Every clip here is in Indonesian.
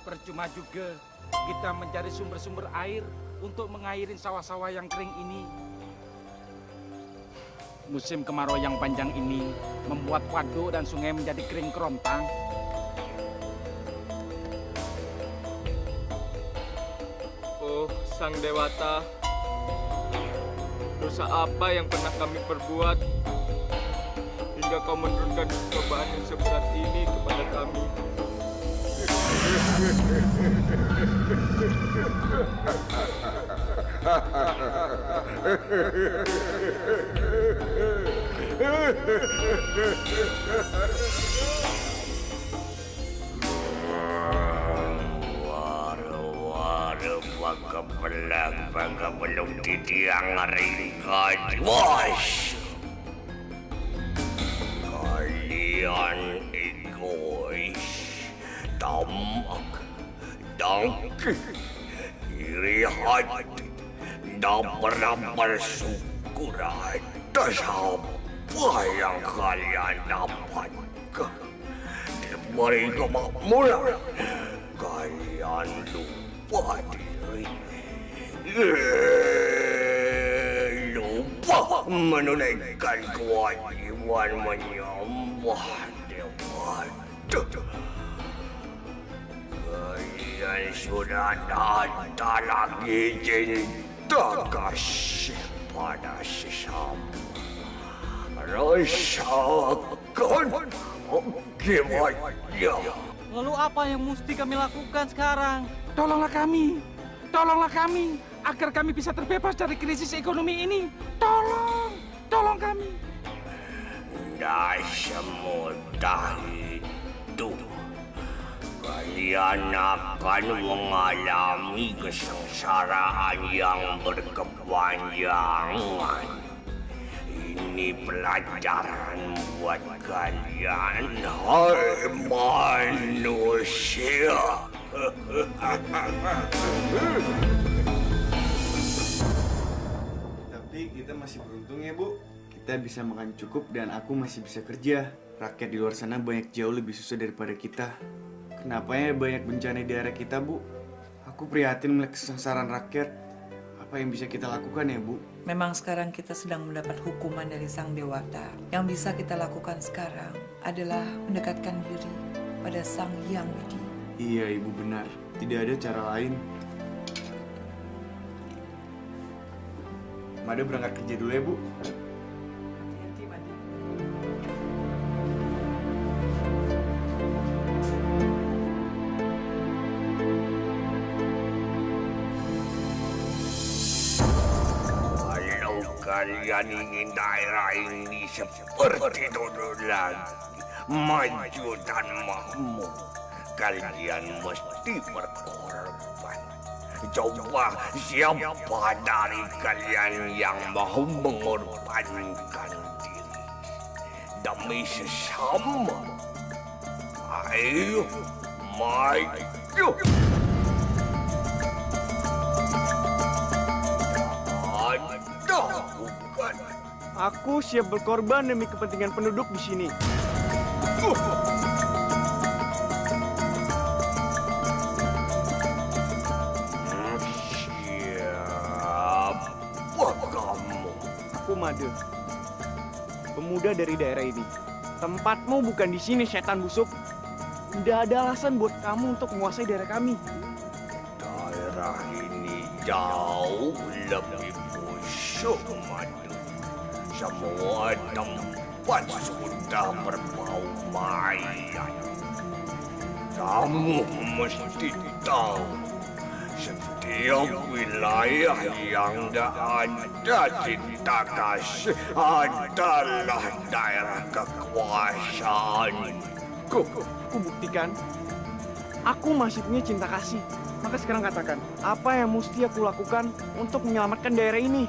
Percuma juga kita mencari sumber-sumber air untuk mengairi sawah-sawah yang kering ini. Musim kemarau yang panjang ini membuat waduk dan sungai menjadi kering kerontang. Oh, Sang Dewata, dosa apa yang pernah kami perbuat hingga kau menurunkan cobaan yang seberat ini kepada kami? Bangga belum ditiang ringkat. Wash! Kalian egois, tamak, dangki, iri hati, tak pernah bersyukur atas apa yang kalian dapatkan. Diberi kemakmuran, kalian lupa diri. Lupa menunaikan kewajiban menyembah Dewata. Kalian sudah tak lagi cinta kasih pada sesama. Rasakan akibatnya. Lalu apa yang mesti kami lakukan sekarang? Tolonglah kami, agar kami bisa terbebas dari krisis ekonomi ini. Tolong kami. Tidak semudah itu. Kalian akan mengalami kesengsaraan yang berkepanjangan. Ini pelajaran buat kalian, hai manusia. Tapi kita masih beruntung ya, Bu. Kita bisa makan cukup dan aku masih bisa kerja. Rakyat di luar sana banyak jauh lebih susah daripada kita. Kenapa ya banyak bencana di daerah kita, Bu? Aku prihatin melihat kesengsaraan rakyat. Apa yang bisa kita lakukan ya, Bu? Memang sekarang kita sedang mendapat hukuman dari Sang Dewata. Yang bisa kita lakukan sekarang adalah mendekatkan diri pada Sang Hyang Widi. Iya, Ibu benar. Tidak ada cara lain. Mada berangkat kerja dulu ya, Bu. Kalau kalian ingin daerah ini seperti dulu lagi, maju dan makmur, kalian mesti berkorban. Coba siapa dari kalian yang mau mengorbankan diri demi sesama? Ayo, maju! Ada bukan? Aku siap berkorban demi kepentingan penduduk di sini. Aku Made, pemuda dari daerah ini. Tempatmu bukan di sini, setan busuk. Tidak ada alasan buat kamu untuk menguasai daerah kami. Daerah ini jauh lebih busuk, Made. Semua tempat sudah berbau mayat. Kamu mesti tahu, setiap wilayah yang tak ada cinta kasih adalah daerah kekuasaanku. Aku buktikan, aku masih punya cinta kasih. Maka sekarang katakan, apa yang mesti aku lakukan untuk menyelamatkan daerah ini?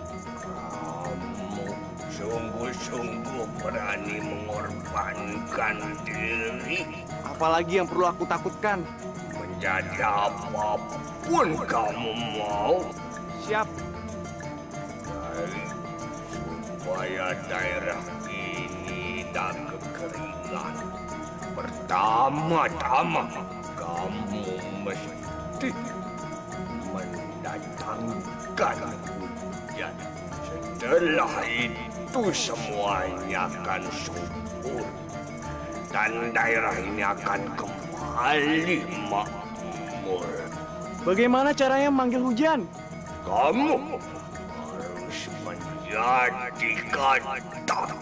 Kamu sungguh-sungguh berani mengorbankan diri. Apalagi yang perlu aku takutkan? Menjadi apapun kamu mau. Siap. Supaya daerah ini kita kekeringan, pertama-tama kamu mesti mendatangkan hujan. Setelah itu semuanya akan subur dan daerah ini akan kembali makmur. Bagaimana caranya memanggil hujan? Kamu harus menjadi kata.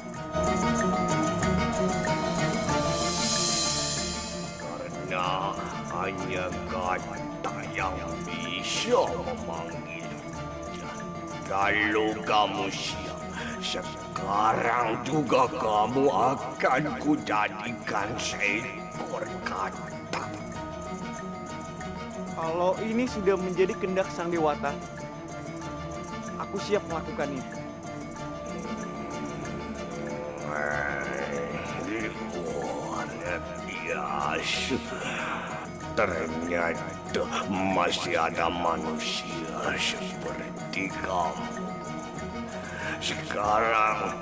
Karena hanya kata yang bisa memanggil hujan. Kalau kamu siap, sekarang juga kamu akan kujadikan seekor kata. Kalau ini sudah menjadi kehendak Sang Dewata, aku siap melakukannya. Luar biasa. Ternyata masih ada manusia seperti kamu. Sekarang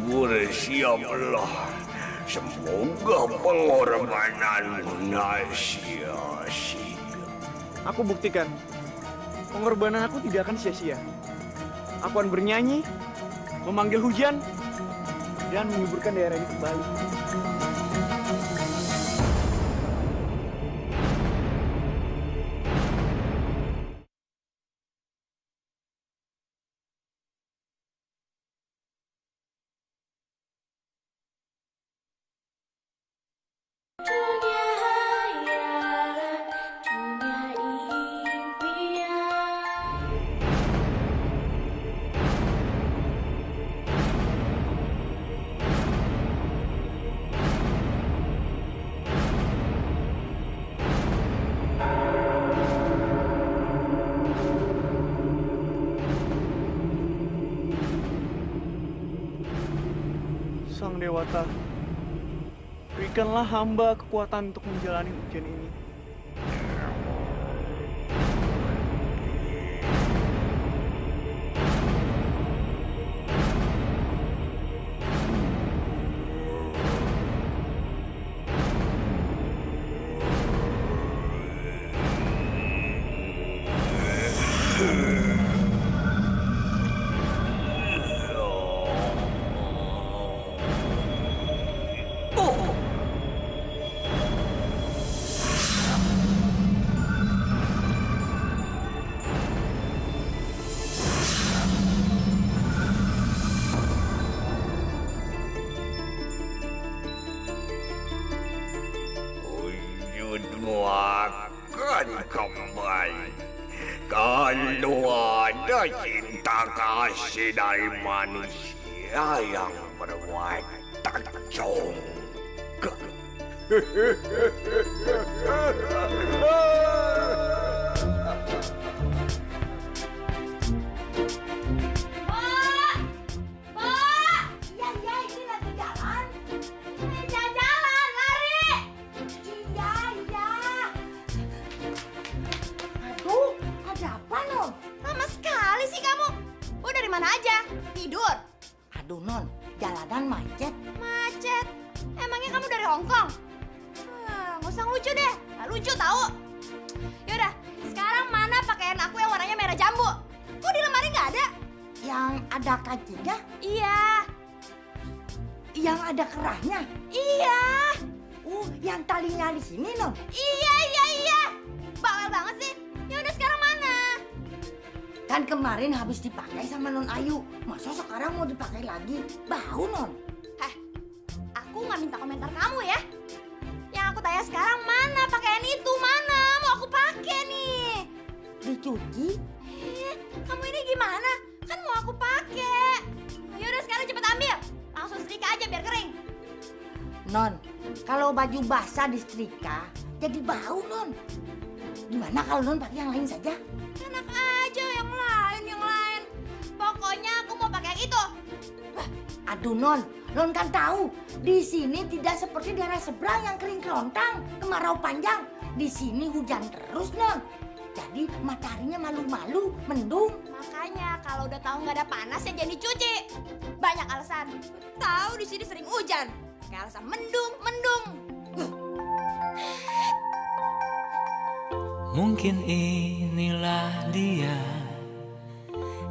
bersiaplah. Semoga pengorbananmu sia-sia. Aku buktikan, pengorbanan aku tidak akan sia-sia. Aku akan bernyanyi, memanggil hujan, dan menyuburkan daerah ini kembali. Dunia hayalan, dunia impian. Sang Dewata, berikanlah hamba kekuatan untuk menjalani hujan ini. Wujudmu akan kembali. Kalau ada cinta kasih dari manusia yang berwatak congkak. Pak! Pak! Iya, ini lagi jalan. Jalan, lari! Iya. Aduh, ada apa, Non? Lama sekali sih kamu. Oh, dari mana aja? Tidur? Aduh Non, jalanan macet. Macet? Emangnya kamu dari Hongkong? Nggak usah lucu deh. Nggak lucu tahu. Yaudah, sekarang mana pakaian aku yang warnanya merah jambu? Kok di lemari nggak ada? Yang ada kancingnya, Iya. yang ada kerahnya. Iya. Yang talinya di sini Non. Iya. Bawel banget sih. Yaudah, sekarang mana? Kan kemarin habis dipakai sama Non Ayu. Masa sekarang mau dipakai lagi? Bau Non. Aku nggak minta komentar kamu ya. Yang aku tanya sekarang mana pakaian itu? Mana? Mau aku pakai nih. Dicuci? Kamu ini gimana? Kan mau aku pakai. Yaudah, sekarang cepet ambil. Langsung setrika aja biar kering. Non, kalau baju basah disetrika, jadi bau Non. Gimana kalau Non pakai yang lain saja? Enak aja yang lain. Pokoknya aku mau pakai yang itu. Aduh Non kan tahu di sini tidak seperti daerah seberang yang kering kerontang, kemarau panjang. Di sini hujan terus Non. Jadi mataharinya malu-malu, mendung. Makanya kalau udah tahu nggak ada panas ya jangan dicuci. Banyak alasan. Tahu di sini sering hujan. pakai alasan mendung, mendung. Mungkin inilah dia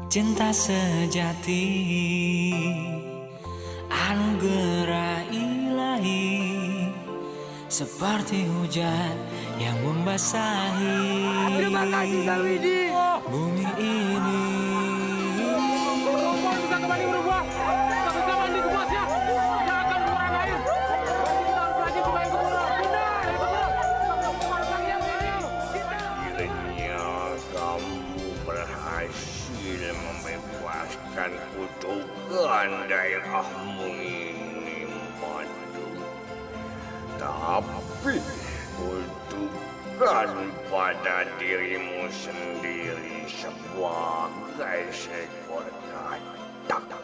cinta sejati, anugerah ilahi, seperti hujan yang membasahi Terima kasih Sang Widi. bumi ini. Pohon bisa kembali berbuah. Kita bisa mandi ke bosnya. Tidak akan kurang air. Kita harus lagi kembali ke pulau. Pindah, ke pulau. Akhirnya kamu berhasil membebaskan kutukan daerahmu ini, Madu. Tapi kutukan pada dirimu sendiri sebagai seekor katak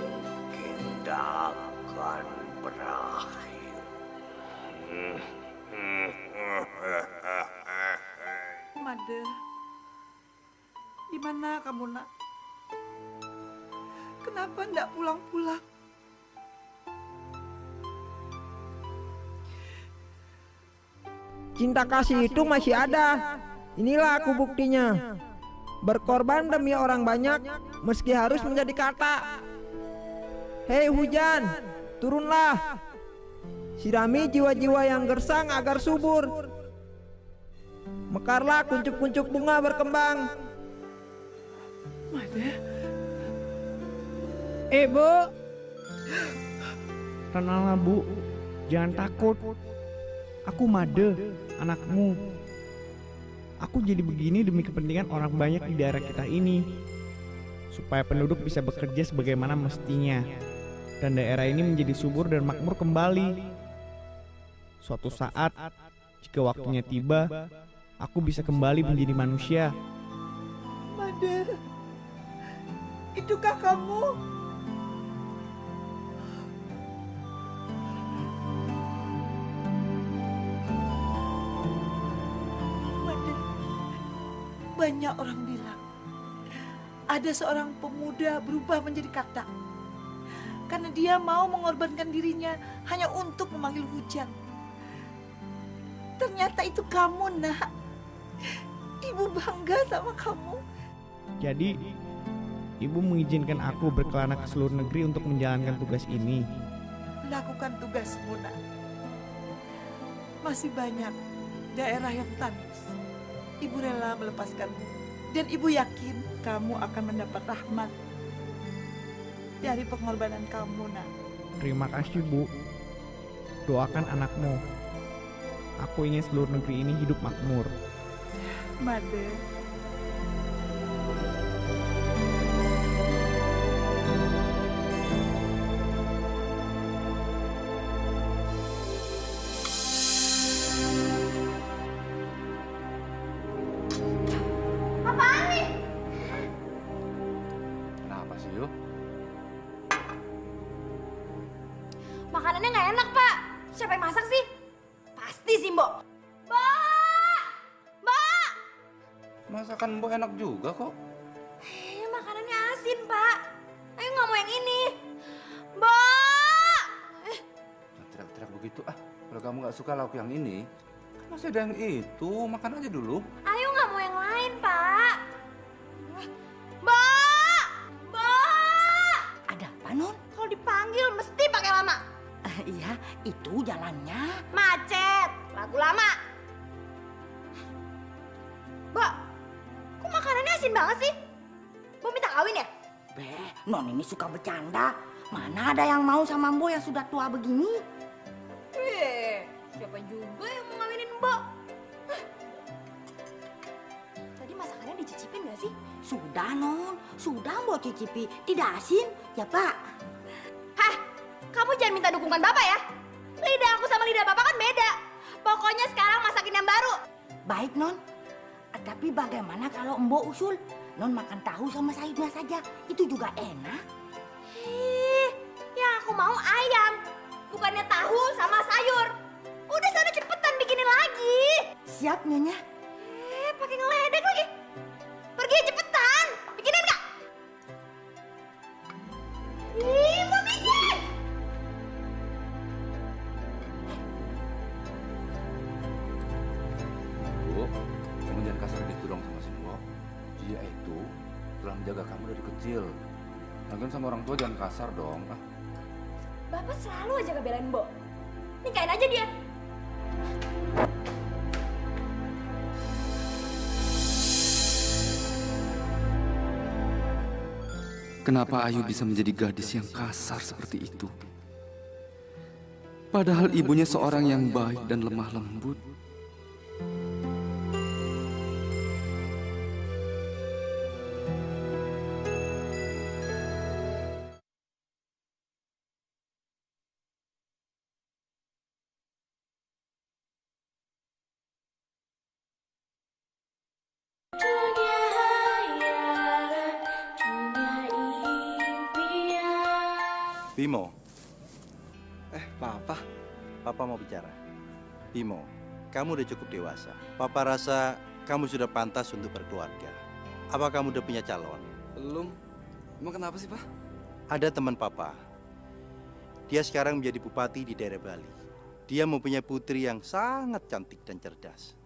mungkin tak akan berakhir. Made, di mana kamu nak? Kenapa ndak pulang-pulang? Cinta kasih itu masih ada. Inilah aku buktinya. Berkorban demi orang banyak, meski harus menjadi kata. Hei hujan, turunlah. Sirami jiwa-jiwa yang gersang agar subur. Mekarlah kuncup-kuncup bunga berkembang. Made, Bu. Tenanglah Bu, jangan takut. Aku Made, anakmu. Aku jadi begini demi kepentingan orang banyak di daerah kita ini, supaya penduduk bisa bekerja sebagaimana mestinya, dan daerah ini menjadi subur dan makmur kembali. Suatu saat, jika waktunya tiba, aku bisa kembali menjadi manusia. Made, itukah kamu? Made, banyak orang bilang ada seorang pemuda berubah menjadi kata karena dia mau mengorbankan dirinya hanya untuk memanggil hujan. Ternyata itu kamu, nak. Ibu bangga sama kamu. Jadi, Ibu mengizinkan aku berkelana ke seluruh negeri untuk menjalankan tugas ini. Lakukan tugasmu, nak. Masih banyak daerah yang tandus. Ibu rela melepaskanmu. Dan ibu yakin kamu akan mendapat rahmat dari pengorbanan kamu, nak. Terima kasih, Bu. Doakan anakmu. Aku ingin seluruh negeri ini hidup makmur. Made, Apaan nih? Kenapa sih, Yuk? Makanannya nggak enak, Pak. Siapa yang masak sih? Pasti si Mbok. Mbok! Mbok! Masakan Mbok enak juga kok. Makanannya asin, Pak. Ayo nggak mau yang ini. Mbok! Teriak-teriak begitu kalau kamu nggak suka lauk yang ini, kan masih ada yang itu, makan aja dulu. Ayo nggak mau yang lain, Pak. Mbok! Mbok! Ada apa, Non? Kalau dipanggil mesti pakai lama. Iya, itu jalannya. Macet, lagu lama. Mbak, kok makanannya asin banget sih? Mau minta kawin ya? Beh, Non ini suka bercanda. Mana ada yang mau sama Mbok yang sudah tua begini? Siapa juga yang mau ngawinin Mbak? Tadi masakannya dicicipin gak sih? Sudah, Non. Sudah Mbok cicipi. Tidak asin, ya Pak? Hah, kamu jangan minta dukungan Bapak ya. Lidah aku sama lidah Bapak kan beda. Pokoknya sekarang masakin yang baru. Baik, Non. Tapi bagaimana kalau Mbok usul Non makan tahu sama sayurnya saja? Itu juga enak. Yang aku mau ayam. Bukannya tahu sama sayur. Udah sana cepetan bikinin lagi. Siap, Nyonya. Pakai ngeledek lagi. Pergi cepetan. Bikinin nggak? Ih, mau bikin. Dia itu telah menjaga kamu dari kecil. Lagian sama orang tua jangan kasar dong. Bapak selalu aja ngebelain Mbok. Nikahin aja dia. Kenapa Ayu bisa menjadi gadis yang kasar seperti itu? Padahal ibunya seorang yang baik dan lemah lembut. Bimo. Papa. Papa mau bicara. Bimo, kamu udah cukup dewasa. Papa rasa kamu sudah pantas untuk berkeluarga. Apa kamu udah punya calon? Belum. Emang kenapa sih, Pak? Ada teman Papa. Dia sekarang menjadi bupati di daerah Bali. Dia mempunyai putri yang sangat cantik dan cerdas.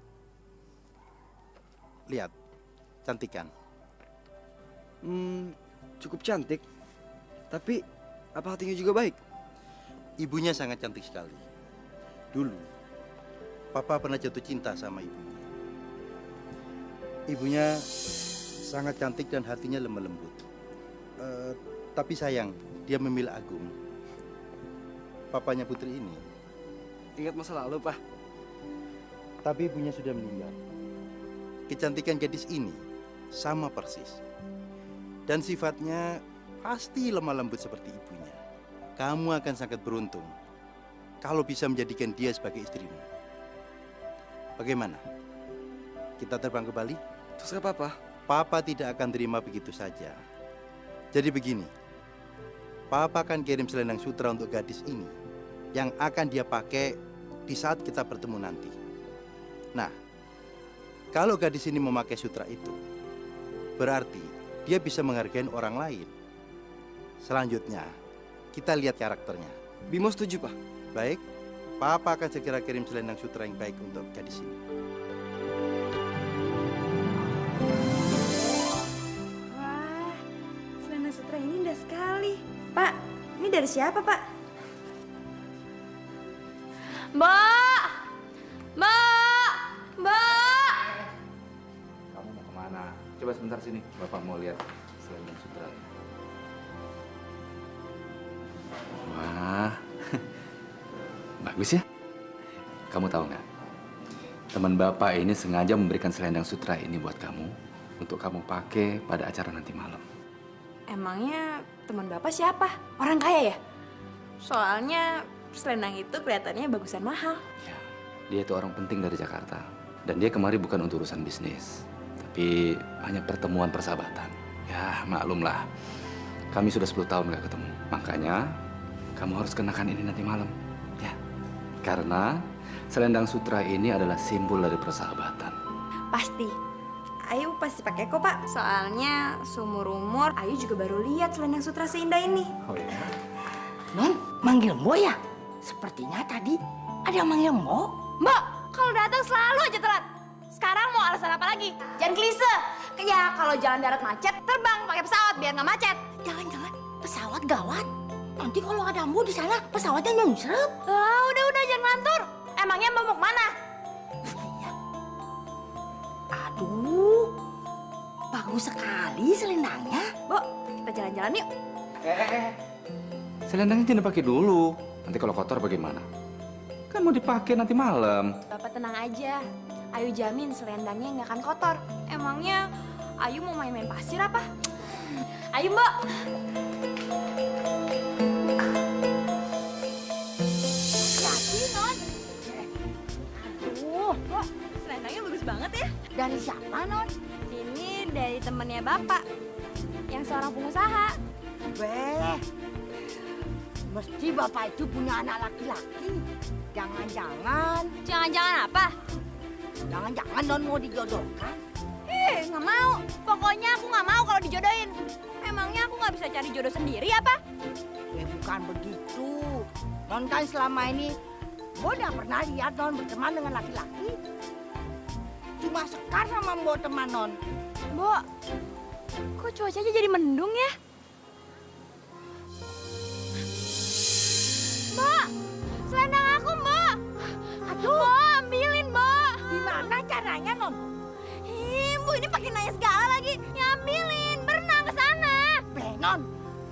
Lihat, cantik kan? Cukup cantik. Tapi apa hatinya juga baik? Ibunya sangat cantik sekali. Dulu, Papa pernah jatuh cinta sama ibunya. Ibunya sangat cantik dan hatinya lemah lembut. Tapi sayang, dia memilih Agung. Papanya putri ini. Ingat masa lalu, Pak. Tapi ibunya sudah meninggal. Kecantikan gadis ini sama persis. Dan sifatnya pasti lemah lembut seperti ibunya. Kamu akan sangat beruntung kalau bisa menjadikan dia sebagai istrimu. Bagaimana? Kita terbang ke Bali? Terserah Papa. Papa tidak akan terima begitu saja. Jadi begini, Papa akan kirim selendang sutra untuk gadis ini yang akan dia pakai di saat kita bertemu nanti. Nah, kalau gadis ini memakai sutra itu, berarti dia bisa menghargai orang lain. Selanjutnya, kita lihat karakternya. Bimo setuju, Pak. Baik, Papa akan segera kirim selendang sutra yang baik untuk gadis ini. Wah, selendang sutra ini indah sekali. Pak, ini dari siapa, Pak? Mbak! Mbak! Mbak! Kamu mau kemana? Coba sebentar sini, Bapak mau lihat selendang sutra. Wah, bagus ya. Kamu tahu nggak? Teman Bapak ini sengaja memberikan selendang sutra ini buat kamu untuk kamu pakai pada acara nanti malam. Emangnya teman Bapak siapa? Orang kaya ya? Soalnya selendang itu kelihatannya bagusan mahal. Ya, dia itu orang penting dari Jakarta. Dan dia kemari bukan untuk urusan bisnis, tapi hanya pertemuan persahabatan. Ya, maklumlah. Kami sudah 10 tahun nggak ketemu. Makanya kamu harus kenakan ini nanti malam, ya. Karena selendang sutra ini adalah simbol dari persahabatan. Pasti. Ayu pasti pakai kok, Pak. Soalnya seumur-umur Ayu juga baru lihat selendang sutra seindah ini. Oh ya. Non, manggil Mbok ya? Sepertinya tadi ada yang manggil Mbok. Mbak, kalau datang selalu aja telat. Sekarang mau alasan apa lagi? Jangan klise. Ya, kalau jalan darat macet, terbang pakai pesawat biar nggak macet. Jangan-jangan pesawat gawat. Nanti kalau ada Mbok di sana, pesawatnya nyungsrep. Udah jangan ngantur. Emangnya Mbak mau kemana? Aduh, bagus sekali selendangnya. Bu, kita jalan-jalan yuk. Selendangnya jangan dipakai dulu. Nanti kalau kotor bagaimana? Kan mau dipakai nanti malam. Bapak tenang aja. Ayu jamin selendangnya nggak akan kotor. Emangnya Ayu mau main-main pasir apa? Ayo, Mbak. Hati, Non. Aduh, kok selendangnya bagus banget ya? Dari siapa, Non? Ini dari temennya Bapak, yang seorang pengusaha. Beh, mesti Bapak itu punya anak laki-laki. Jangan-jangan. Jangan-jangan apa? Jangan-jangan Non mau dijodohkan. Nggak mau. Pokoknya aku nggak mau kalau dijodohin. Emangnya aku nggak bisa cari jodoh sendiri apa? Bukan begitu. Non kan selama ini Mbok udah pernah lihat Non berteman dengan laki-laki. Cuma Sekar sama Mbok teman Non. Mbok, kok cuacanya jadi mendung ya? Mbok, selendang aku, Mbok. Aduh, Mbok, ambilin, Mbok. gimana caranya, Non? Ih, Bu, ini pakai nanya segala lagi. Ya ambilin, berenang ke sana. Non,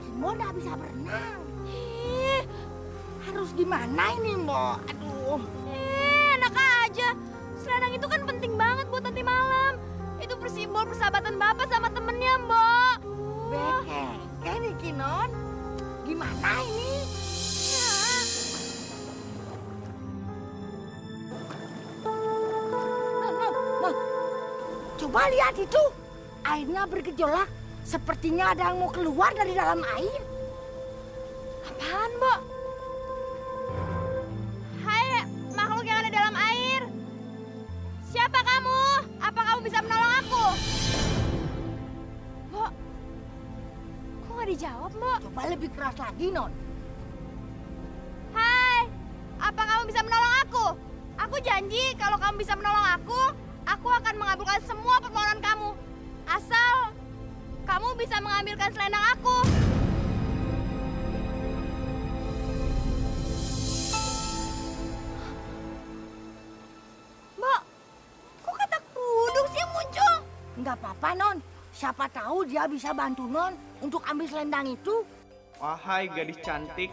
si Mbok nggak bisa berenang. Ih, Harus gimana ini, Mbok? Aduh. enak aja. Selendang itu kan penting banget buat nanti malam. Itu simbol persahabatan Bapak sama temennya, Mbok. Beke, Niki, Non. Gimana ini? Non, coba lihat itu. Airnya bergejolak. Sepertinya ada yang mau keluar dari dalam air. Apaan, Mbok? Hai, makhluk yang ada dalam air. Siapa kamu? Apa kamu bisa menolong aku? Mbok, kok nggak dijawab, Mbok? Coba lebih keras lagi, Non. Hai, apa kamu bisa menolong aku? Aku janji kalau kamu bisa menolong aku akan mengabulkan semua permohonan kamu. Asal kamu bisa mengambilkan selendang aku. Mbak, kok katak buduk sih yang muncul? Nggak apa-apa, Non. Siapa tahu dia bisa bantu Non untuk ambil selendang itu. Wahai gadis cantik,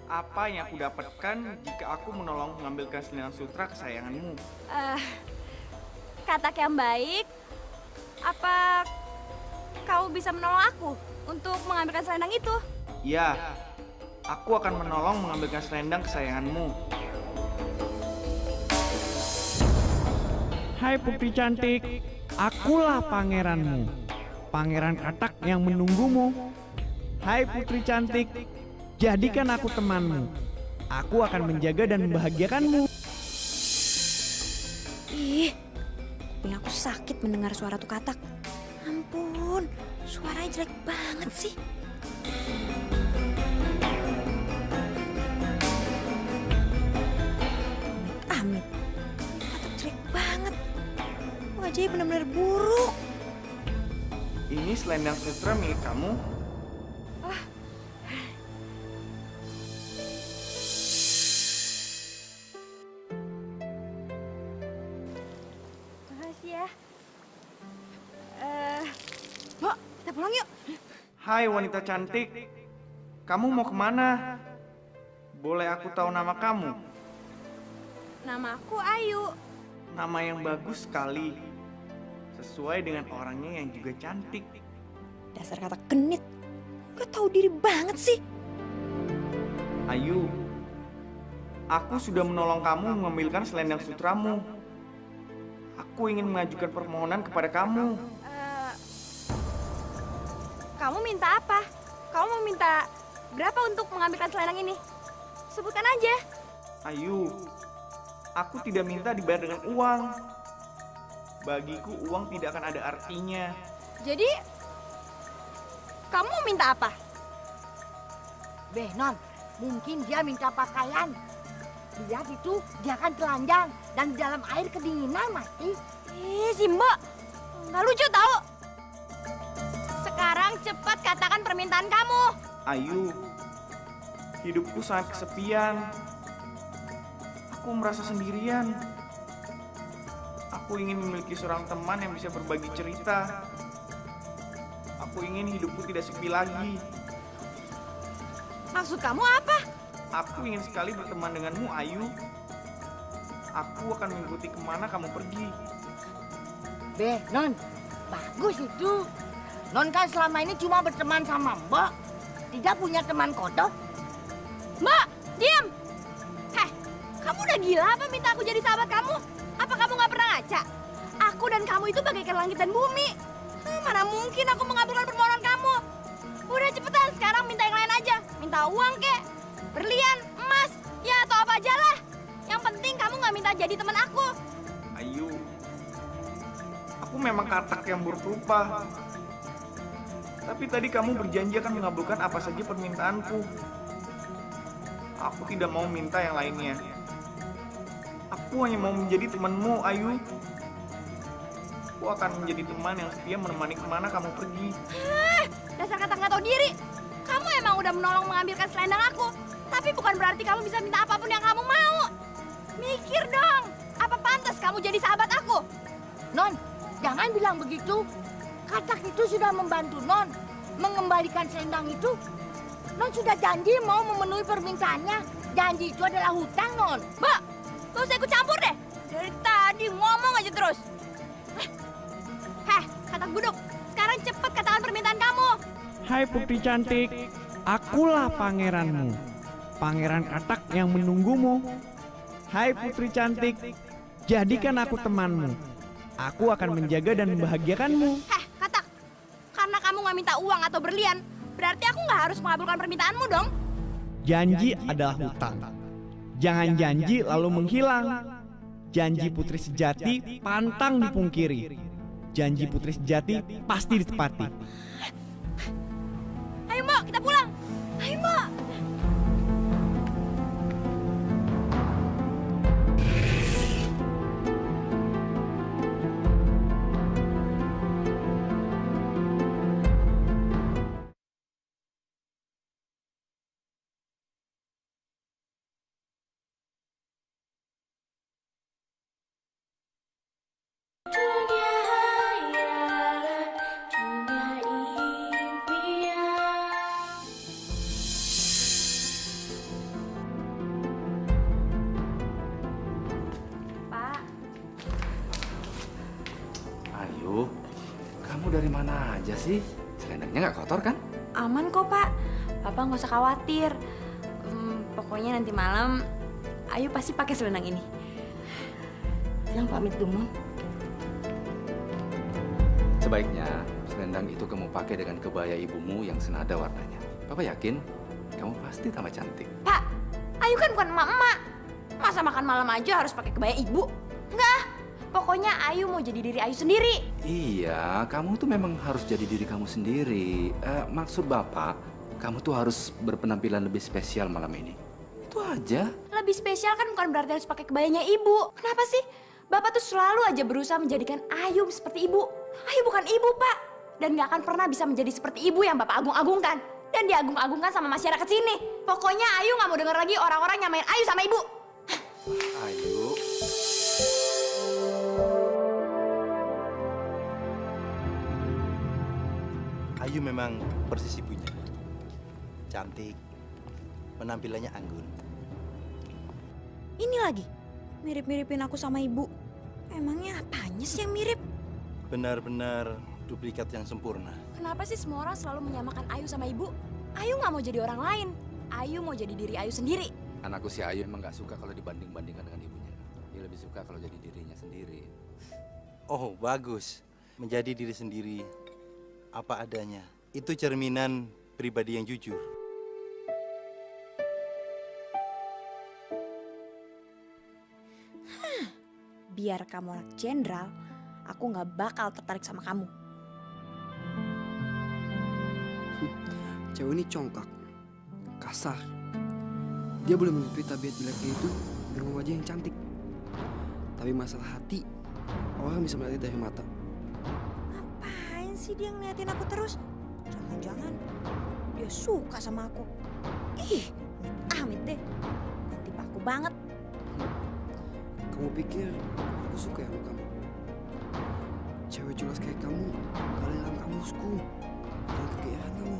apa yang aku dapatkan jika aku menolong mengambilkan selendang sutra kesayanganmu? Katak yang baik, apa kamu bisa menolong aku untuk mengambilkan selendang itu? Ya, aku akan menolong mengambilkan selendang kesayanganmu. Hai putri cantik, akulah pangeranmu, pangeran katak yang menunggumu. Hai putri cantik, jadikan aku temanmu. Aku akan menjaga dan membahagiakanmu. Ih, kuping aku sakit mendengar suara tuh katak. Ampun, suaranya jelek banget sih. Amit, katak jelek banget. Wajahnya benar-benar buruk. Ini selendang sutra milik kamu? Makasih ya. Mbak, kita pulang yuk. Hai wanita cantik, kamu mau kemana? Boleh aku tahu nama kamu? Nama aku Ayu. Nama yang bagus sekali. Sesuai dengan orangnya yang juga cantik. Dasar kata genit. Gak tahu diri banget sih. Ayu, aku sudah menolong kamu mengambilkan selendang sutramu. Aku ingin mengajukan permohonan kepada kamu. Kamu minta apa? Kamu mau minta berapa untuk mengambilkan selendang ini? Sebutkan aja. Ayu, aku tidak minta dibayar dengan uang. Bagiku uang tidak akan ada artinya. Jadi, kamu mau minta apa? Non, mungkin dia minta pakaian. Lihat itu, dia kan telanjang dan di dalam air kedinginan mati. Si Mbak, nggak lucu tahu. Sekarang cepat katakan permintaan kamu. Ayu, hidupku sangat kesepian. Aku merasa sendirian. Aku ingin memiliki seorang teman yang bisa berbagi cerita. Aku ingin hidupku tidak sepi lagi. Maksud kamu apa? Aku ingin sekali berteman denganmu, Ayu. Aku akan mengikuti kemana kamu pergi. Non, bagus itu. Non kan selama ini cuma berteman sama Mbak. Tidak punya teman kodok. Mbak, diam! Heh, kamu udah gila apa minta aku jadi sahabat kamu? Apa kamu nggak pernah ngaca? Aku dan kamu itu bagaikan langit dan bumi. Mana mungkin aku mengabulkan permohonan kamu? Udah cepetan, sekarang minta yang lain aja. Minta uang kek, berlian, emas, ya atau apa aja lah. Yang penting kamu nggak minta jadi teman aku. Ayu, aku memang katak yang buruk rupa. Tapi tadi kamu berjanji akan mengabulkan apa saja permintaanku. Aku tidak mau minta yang lainnya. Aku hanya mau menjadi temanmu, Ayu. Aku akan menjadi teman yang setia menemani kemana kamu pergi. Dasar kata nggak tahu diri. Kamu emang udah menolong mengambilkan selendang aku. Tapi bukan berarti kamu bisa minta apapun yang kamu mau. Mikir dong, apa pantas kamu jadi sahabat aku? Non, jangan bilang begitu. Katak itu sudah membantu Non mengembalikan selendang itu. Non sudah janji mau memenuhi permintaannya. Janji itu adalah hutang, Non. Mbak, gak usah ikut campur deh. Dari tadi ngomong aja terus. Heh, Katak Buduk, sekarang cepet katakan permintaan kamu. Hai putri cantik, akulah pangeranmu. Pangeran Katak yang menunggumu. Hai putri cantik, jadikan aku temanmu. Aku akan menjaga dan membahagiakanmu. Heh, Katak, karena kamu gak minta uang atau berlian, berarti aku gak harus mengabulkan permintaanmu dong. Janji adalah hutang. Jangan janji lalu menghilang. Janji putri sejati pantang dipungkiri. Janji putri sejati pasti ditepati. Ayo Mbak, kita pulang. Ayo Mbak. Ayu, kamu dari mana aja sih? Selendangnya nggak kotor kan? Aman kok Pak, Bapak nggak usah khawatir. Pokoknya nanti malam Ayu pasti pakai selendang ini. Yang pamit dulu. Sebaiknya selendang itu kamu pakai dengan kebaya ibumu yang senada warnanya. Papa yakin kamu pasti tambah cantik. Pak, Ayu kan bukan emak-emak. Masa makan malam aja harus pakai kebaya ibu? Enggak, pokoknya Ayu mau jadi diri Ayu sendiri. Iya, kamu tuh memang harus jadi diri kamu sendiri. Maksud Bapak, kamu tuh harus berpenampilan lebih spesial malam ini. Itu aja. Lebih spesial kan bukan berarti harus pakai kebayanya ibu. Kenapa sih? Bapak tuh selalu aja berusaha menjadikan Ayu seperti ibu. Ayu bukan ibu, Pak. Dan gak akan pernah bisa menjadi seperti ibu yang Bapak agung-agungkan. Dan diagung-agungkan sama masyarakat sini. Pokoknya Ayu gak mau denger lagi orang-orang nyamain Ayu sama ibu. Ayu. Ayu memang persis ibunya. Cantik, penampilannya anggun. Ini lagi, mirip-miripin aku sama ibu. Emangnya apanya sih yang mirip? Benar-benar duplikat yang sempurna. Kenapa sih semua orang selalu menyamakan Ayu sama ibu? Ayu nggak mau jadi orang lain. Ayu mau jadi diri Ayu sendiri. Anakku si Ayu emang nggak suka kalau dibanding-bandingkan dengan ibunya. Dia lebih suka kalau jadi dirinya sendiri. Oh, bagus. Menjadi diri sendiri apa adanya. Itu cerminan pribadi yang jujur. Biar kamu anak jenderal, aku nggak bakal tertarik sama kamu. Cewek ini congkak, kasar. Dia boleh menutupi tabiat jeleknya itu dengan wajah yang cantik. Tapi masalah hati, orang bisa melihatnya dari mata. Ngapain sih dia ngeliatin aku terus? Jangan-jangan dia suka sama aku. Ih, amit deh. Nanti aku banget. Kamu pikir aku suka ya sama kamu? Cewek culas kayak kamu gak dalam kamusku. Jangan kegeeran kamu.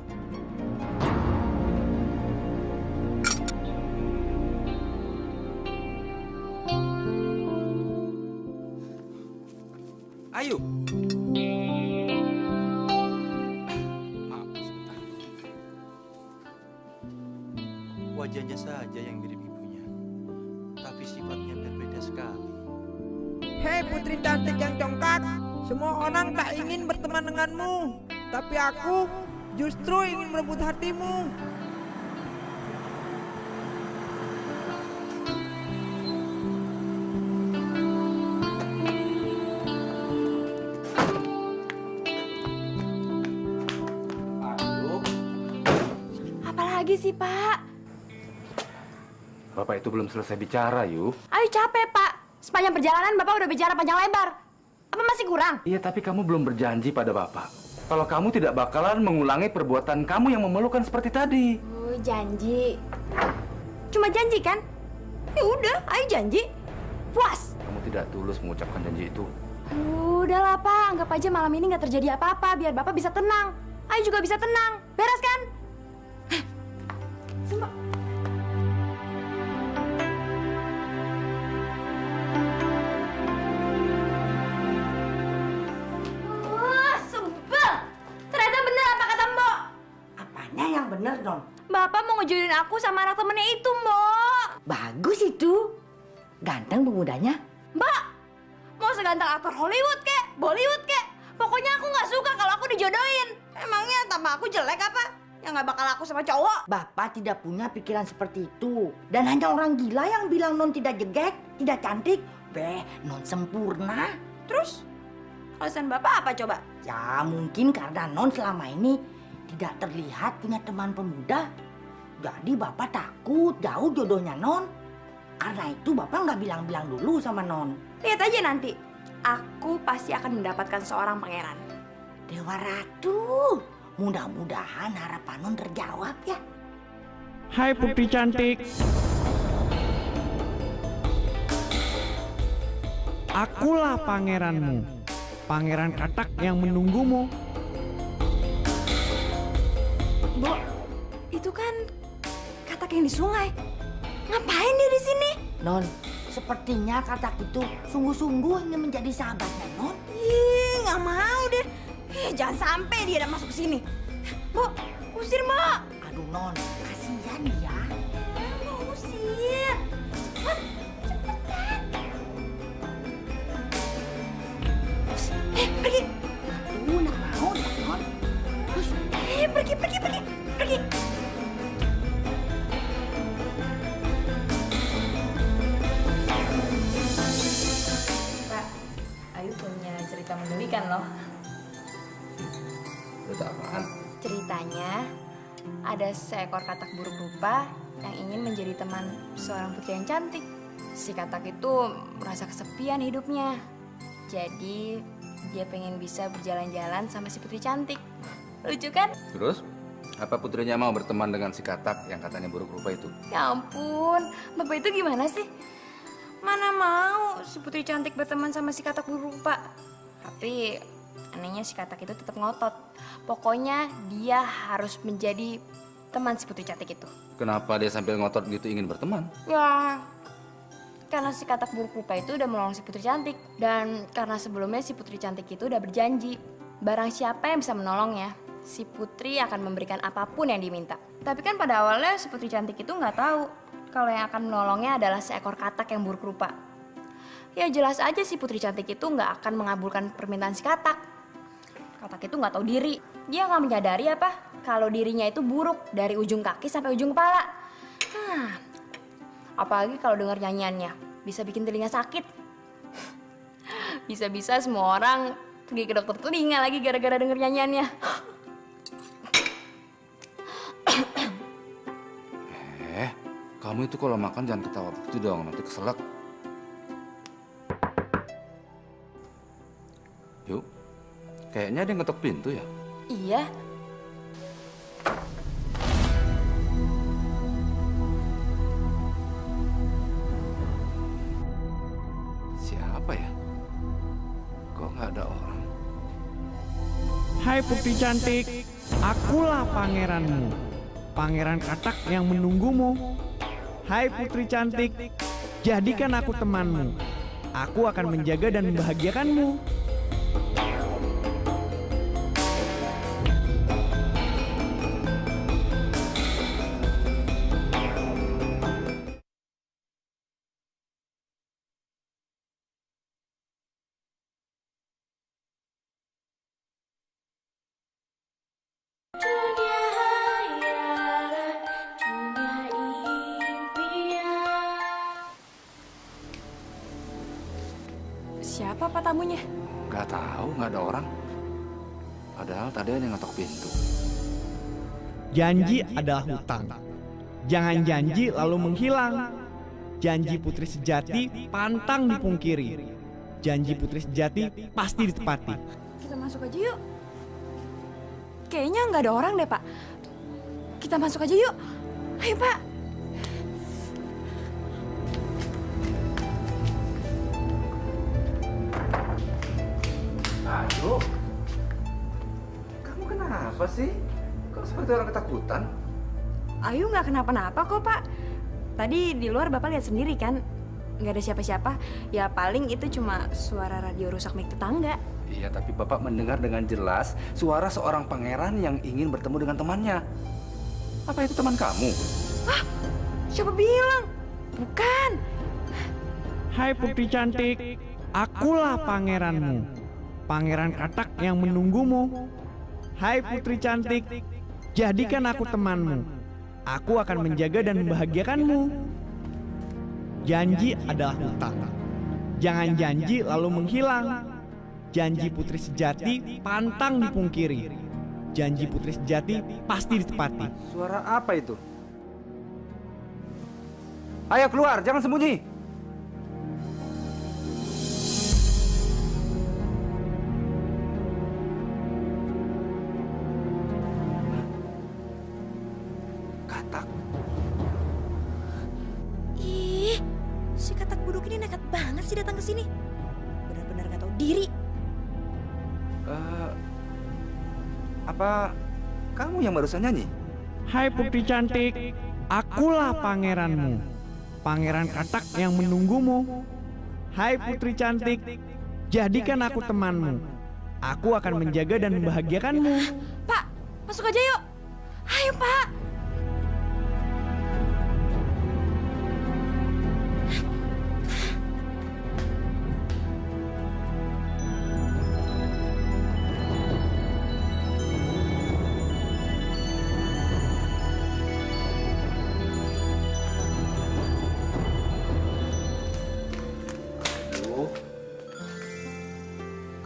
Ayu. Maaf, sebentar. Wajahnya saja yang mirip ibunya, tapi sifatnya berbeda sekali. Hei putri cantik yang congkak, semua orang tak ingin berteman denganmu, tapi aku justru ingin merebut hatimu. Apalagi sih, Pak? Bapak itu belum selesai bicara, Yu. Ayo capek, Pak. Sepanjang perjalanan Bapak udah bicara panjang lebar. Apa masih kurang? Iya, tapi kamu belum berjanji pada Bapak kalau kamu tidak bakalan mengulangi perbuatan kamu yang memalukan seperti tadi. Janji. Cuma janji kan? Ya udah, ayo janji. Puas. Kamu tidak tulus mengucapkan janji itu. Udahlah Pak, anggap aja malam ini nggak terjadi apa-apa biar Bapak bisa tenang. Ayo juga bisa tenang. Beres kan? Sumpah. Sebel. Ternyata bener apa kata Mbok. Apanya yang bener, Non? Bapak mau ngejodohin aku sama anak temennya itu, Mbok. Bagus itu. Ganteng pemudanya. Mbak, mau seganteng aktor Hollywood kek, Bollywood kek. Pokoknya aku nggak suka kalau aku dijodohin. Emangnya tambah aku jelek apa? Yang nggak bakal aku sama cowok. Bapak tidak punya pikiran seperti itu. Dan hanya orang gila yang bilang Non tidak jegek, tidak cantik. Non sempurna. Terus, alasan Bapak apa coba? Ya mungkin karena Non selama ini tidak terlihat punya teman pemuda. Jadi Bapak takut jauh jodohnya Non. Karena itu Bapak nggak bilang-bilang dulu sama Non. Lihat aja nanti. Aku pasti akan mendapatkan seorang pangeran. Dewa Ratu. Mudah-mudahan harapan Non terjawab ya. Hai putri cantik. Akulah pangeranmu. Pangeran katak yang menunggumu. Mbok, itu kan katak yang di sungai. Ngapain dia di sini? Non, sepertinya katak itu sungguh-sungguh ingin menjadi sahabatnya Non. Ih, nggak mau deh. Jangan sampai dia ada masuk ke sini. Mbok, usir Mbok. Aduh Non, kasihan dia. Mau usir. Cepat, cepetan. Pergi. Aduh, nak mau ya Non. Terus, pergi. Pak, Ayu punya cerita mengerikan loh. Cerita apaan? Ceritanya, ada seekor katak burung rupa yang ingin menjadi teman seorang putri yang cantik. Si katak itu merasa kesepian hidupnya. Jadi, dia pengen bisa berjalan-jalan sama si putri cantik. Lucu kan? Terus, apa putrinya mau berteman dengan si katak yang katanya buruk rupa itu? Ya ampun, Bapak itu gimana sih? Mana mau si putri cantik berteman sama si katak buruk rupa. Tapi anehnya si katak itu tetap ngotot. Pokoknya dia harus menjadi teman si putri cantik itu. Kenapa dia sambil ngotot gitu ingin berteman? Ya, karena si katak buruk rupa itu udah menolong si putri cantik. Dan karena sebelumnya si putri cantik itu udah berjanji, barang siapa yang bisa menolongnya, si putri akan memberikan apapun yang diminta. Tapi kan pada awalnya si putri cantik itu nggak tahu kalau yang akan menolongnya adalah seekor katak yang buruk rupa. Ya jelas aja si putri cantik itu nggak akan mengabulkan permintaan si katak. Katak itu nggak tahu diri. Dia nggak menyadari apa kalau dirinya itu buruk dari ujung kaki sampai ujung kepala. Apalagi kalau dengar nyanyiannya, bisa bikin telinga sakit. Bisa-bisa semua orang pergi ke dokter telinga lagi gara-gara denger nyanyiannya. Kamu itu kalau makan jangan ketawa begitu dong, nanti keselak. Yuk, kayaknya ada yang ngetok pintu ya? Iya. Siapa ya? Kok nggak ada orang? Hai putri cantik, akulah pangeranmu. Pangeran katak yang menunggumu. Hai putri cantik, jadikan aku temanmu. Aku akan menjaga dan membahagiakanmu. Siapa pak tamunya? Gak tahu, nggak ada orang. Padahal tadi ada yang ngetok pintu. Janji adalah hutang. Jangan janji lalu menghilang. Janji putri sejati pantang dipungkiri. janji putri sejati pasti ditepati. Kita masuk aja yuk. Kayaknya nggak ada orang deh, Pak. Kita masuk aja yuk. Ayo, Pak. Ayo. Kamu kenapa sih? Kok seperti orang ketakutan? Ayu nggak kenapa-napa kok, Pak. Tadi di luar Bapak lihat sendiri kan? Nggak ada siapa-siapa. Ya paling itu cuma suara radio rusak mic tetangga. Iya, tapi Bapak mendengar dengan jelas suara seorang pangeran yang ingin bertemu dengan temannya. Apa itu teman kamu? Hah? Siapa bilang? Bukan. Hai putri cantik, akulah pangeranmu. Pangeran katak yang menunggumu. Hai putri cantik, jadikan aku temanmu. Aku akan menjaga dan membahagiakanmu. Janji adalah hutang. Jangan janji lalu menghilang. Janji putri sejati pantang dipungkiri. Janji putri sejati pasti ditepati. Suara apa itu? Ayo keluar, jangan sembunyi. Katak. Ih, si katak buduk ini nekat banget sih datang ke sini. Benar-benar gak tahu diri. Apa kamu yang barusan nyanyi? Hai putri cantik, akulah pangeranmu. Pangeran katak yang menunggumu. Hai putri cantik, jadikan aku temanmu. Aku akan menjaga dan membahagiakanmu. Pak, masuk aja yuk. Ayo, Pak.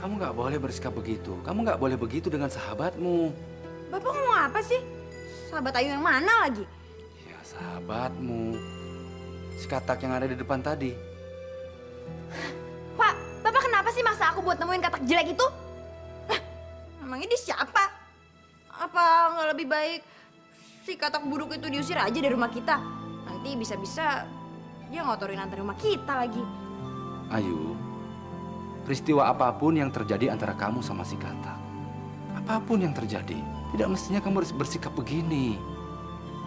Kamu nggak boleh bersikap begitu. Kamu nggak boleh begitu dengan sahabatmu. Bapak ngomong apa sih? Sahabat Ayu yang mana lagi? Ya, sahabatmu. Si katak yang ada di depan tadi. Pak, Bapak kenapa sih maksa aku buat nemuin katak jelek itu? Emangnya dia siapa? Apa nggak lebih baik si katak buruk itu diusir aja dari rumah kita? Nanti bisa-bisa dia ngotorin antar rumah kita lagi. Ayu, peristiwa apapun yang terjadi antara kamu sama si katak, apapun yang terjadi, tidak mestinya kamu harus bersikap begini.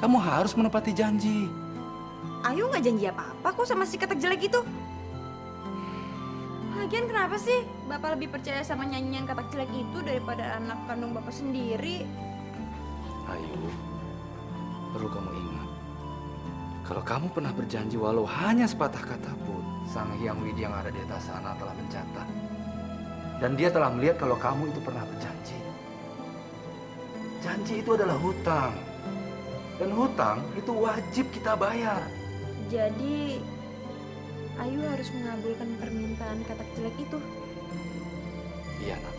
Kamu harus menepati janji. Ayu nggak janji apa-apa kok sama si katak jelek itu. Lagian kenapa sih Bapak lebih percaya sama nyanyian katak jelek itu daripada anak kandung Bapak sendiri? Ayu, perlu kamu ingat, kalau kamu pernah berjanji walau hanya sepatah kata pun, Sang Hyang Widi yang ada di atas sana telah mencatat. Dan dia telah melihat kalau kamu itu pernah berjanji. Janji itu adalah hutang. Dan hutang itu wajib kita bayar. Jadi Ayu harus mengabulkan permintaan katak jelek itu. Iya, Nak.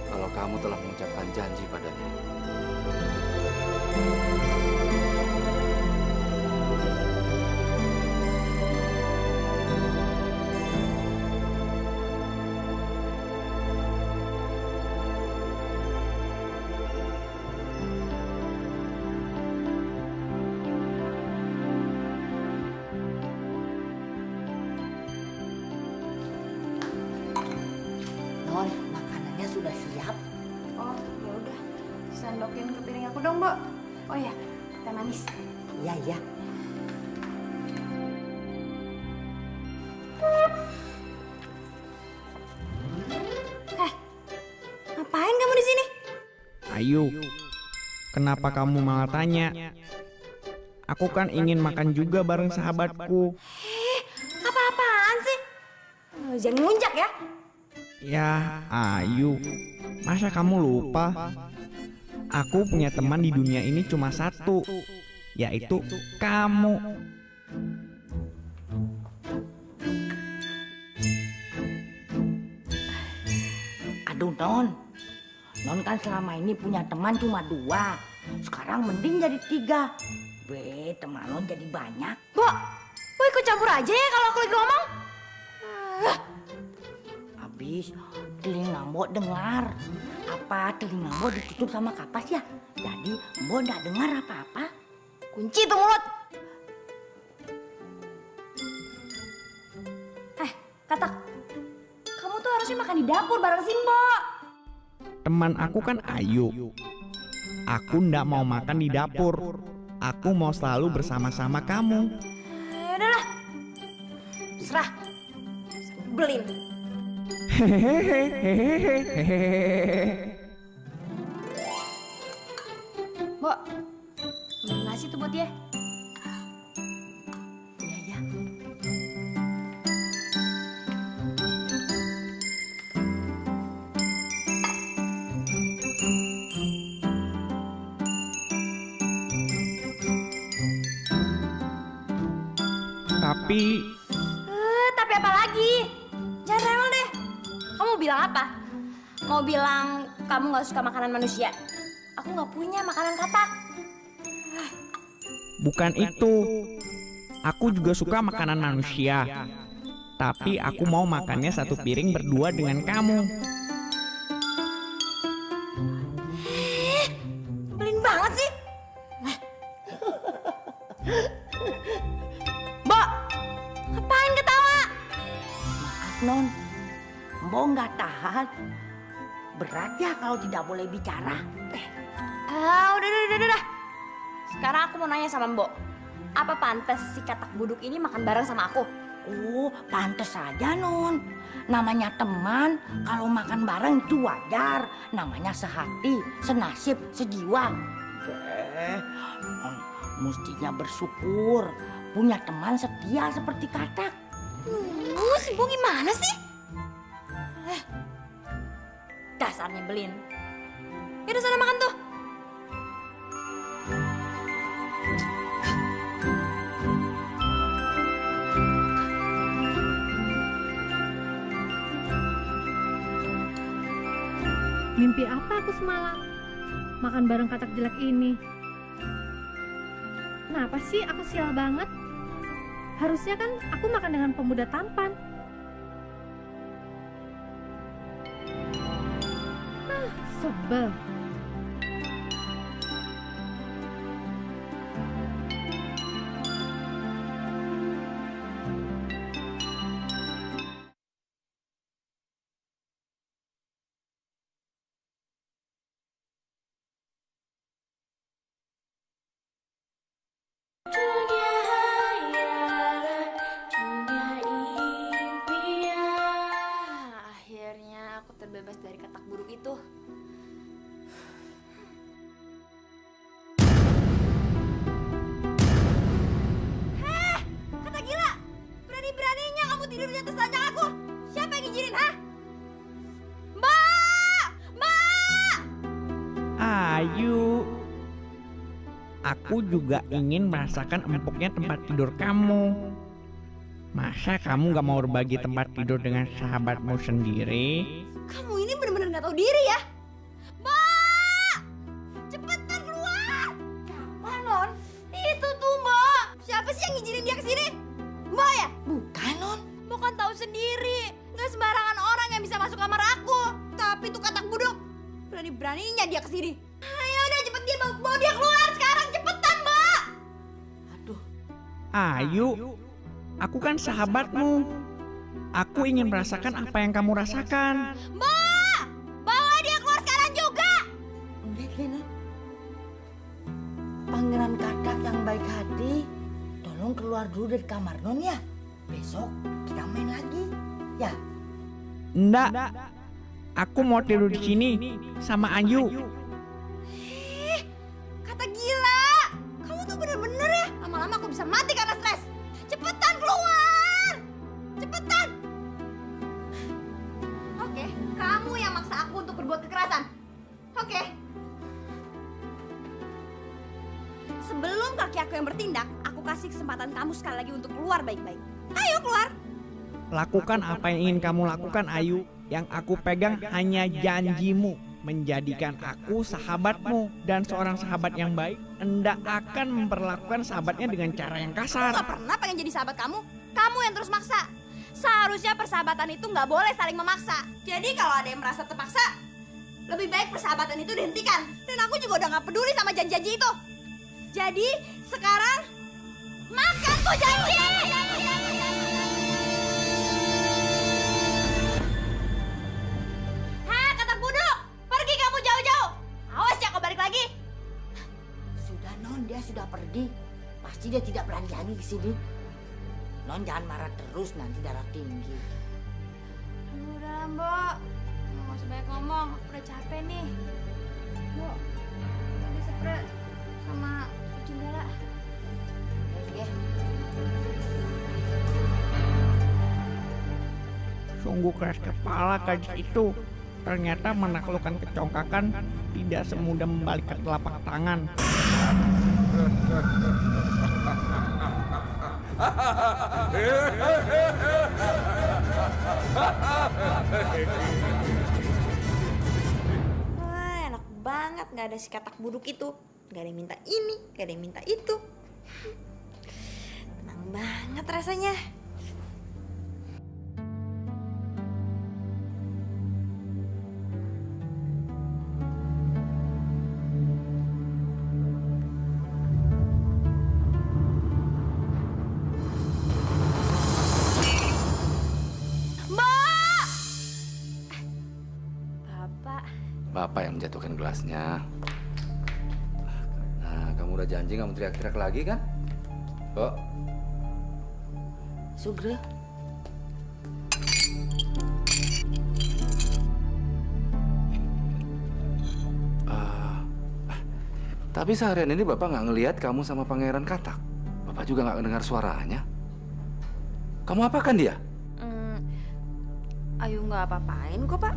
Kalau kamu telah mengucapkan janji padanya. Non, makanannya sudah siap. Oh, ya udah. Sandokin ke piring aku dong, Mbak. Oh ya, teh manis. Iya, iya. Ngapain kamu di sini? Ayu, kenapa kamu malah tanya? Aku kan ingin makan juga bareng sahabatku. Apa-apaan sih? Jangan ngunjak ya. Ya, Ayu, masa kamu lupa? Aku punya teman di dunia ini cuma satu, yaitu kamu. Aduh, Non. Non kan selama ini punya teman cuma 2. Sekarang mending jadi 3. Teman Non jadi banyak. Bu ikut campur aja ya kalau aku lagi ngomong. Please, telinga Mbok dengar. Apa telinga Mbok ditutup sama kapas ya? Jadi Mbok nggak dengar apa-apa. Kunci tuh mulut. Katak, kamu tuh harusnya makan di dapur bareng si Mbok. Teman aku kan Ayu. Aku ndak mau makan di dapur. Aku mau selalu bersama-sama kamu. Udahlah, serah. Belin. Mbok, ambil nasi tuh buat dia. Iya. Tapi apa lagi? Jangan rewel deh. Kamu bilang apa? Mau bilang kamu nggak suka makanan manusia? Aku nggak punya makanan katak. Bukan itu. Aku juga suka makanan manusia. Tapi aku mau makannya satu piring berdua dengan kamu. Belin banget sih. Mbok, ngapain ketawa? Maaf Non, Mbok nggak tahan. Berat ya kalau tidak boleh bicara. Udah. Sekarang aku mau nanya sama Mbok. Apa pantas si katak buduk ini makan bareng sama aku? Oh, pantas saja Non. Namanya teman, kalau makan bareng itu wajar. Namanya sehati, senasib, sejiwa. Non mestinya bersyukur punya teman setia seperti katak. Si Mbok gimana sih? Dasarnya belin. Yaudah sana makan tuh. Mimpi apa aku semalam? Makan bareng katak jelek ini. Kenapa sih aku sial banget? Harusnya kan aku makan dengan pemuda tampan. Sebel. Akhirnya aku terbebas dari katak buruk itu. Kata gila! Berani-beraninya kamu tidur di atas ranjang aku. Siapa yang ngizinin, ha? Mbak! Ayu. Aku juga ingin merasakan empuknya tempat tidur kamu. Masa kamu gak mau berbagi tempat tidur dengan sahabatmu sendiri? Kamu ini benar-benar gak tahu diri ya? Mbak! Cepetan keluar! Apa, Non? Itu tuh, Mbak. Siapa sih yang ngizinin dia kesini? Mbak ya? Bukan, Non. Mbak kan tahu sendiri. Gak sembarangan orang yang bisa masuk kamar aku. Tapi tuh katak buduk. Berani-beraninya dia kesini. Ayo udah cepet dia bawa dia keluar sekarang. Cepetan, Mbak! Ayu, aku kan sahabatmu. Aku ingin merasakan apa yang kamu rasakan. Mbak! Bawa dia keluar sekarang juga! Udah, Non. Pangeran katak yang baik hati, tolong keluar dulu dari kamar Non ya. Besok kita main lagi, ya. Nggak. Aku mau tidur di sini sama Ayu. Kata gila! Kamu tuh bener-bener ya. Lama-lama aku bisa mati karena stres. Cepetan keluar! Cepetan! Oke, kamu yang maksa aku untuk berbuat kekerasan. Oke. Sebelum kaki aku yang bertindak, aku kasih kesempatan kamu sekali lagi untuk keluar baik-baik. Ayo keluar! Lakukan apa yang ingin kamu lakukan, Ayu. Yang aku pegang hanya janjimu. Menjadikan aku sahabatmu. Dan seorang sahabat yang baik hendak akan memperlakukan sahabatnya dengan cara yang kasar. Aku gak pernah pengen jadi sahabat kamu. Kamu yang terus maksa. Seharusnya persahabatan itu nggak boleh saling memaksa. Jadi kalau ada yang merasa terpaksa, lebih baik persahabatan itu dihentikan. Dan aku juga udah nggak peduli sama janji-janji itu. Jadi sekarang makan tuh janji. Hah, katak buduk, pergi kamu jauh-jauh. Awas ya kau balik lagi. Sudah Non, dia sudah pergi. Pasti dia tidak berani lagi ke sini. Non jangan marah terus, nanti darah tinggi. Aduh, udah lah, Mbok. Nggak usah banyak ngomong, aku udah capek nih. Mbok, tadi spray sama jendela. Ya. Sungguh keras kepala gadis itu. Ternyata menaklukkan kecongkakan tidak semudah membalikkan telapak tangan. Wah, enak banget, nggak ada si katak buduk itu. Nggak ada yang minta ini, nggak ada yang minta itu. Tenang banget rasanya. Bapak yang menjatuhkan gelasnya. Nah, kamu udah janji nggak mau teriak-teriak lagi kan? Kok? Sugro. Tapi seharian ini Bapak nggak ngelihat kamu sama Pangeran Katak. Bapak juga nggak dengar suaranya. Kamu apakan dia? Ayu nggak apa-apain kok, Pak.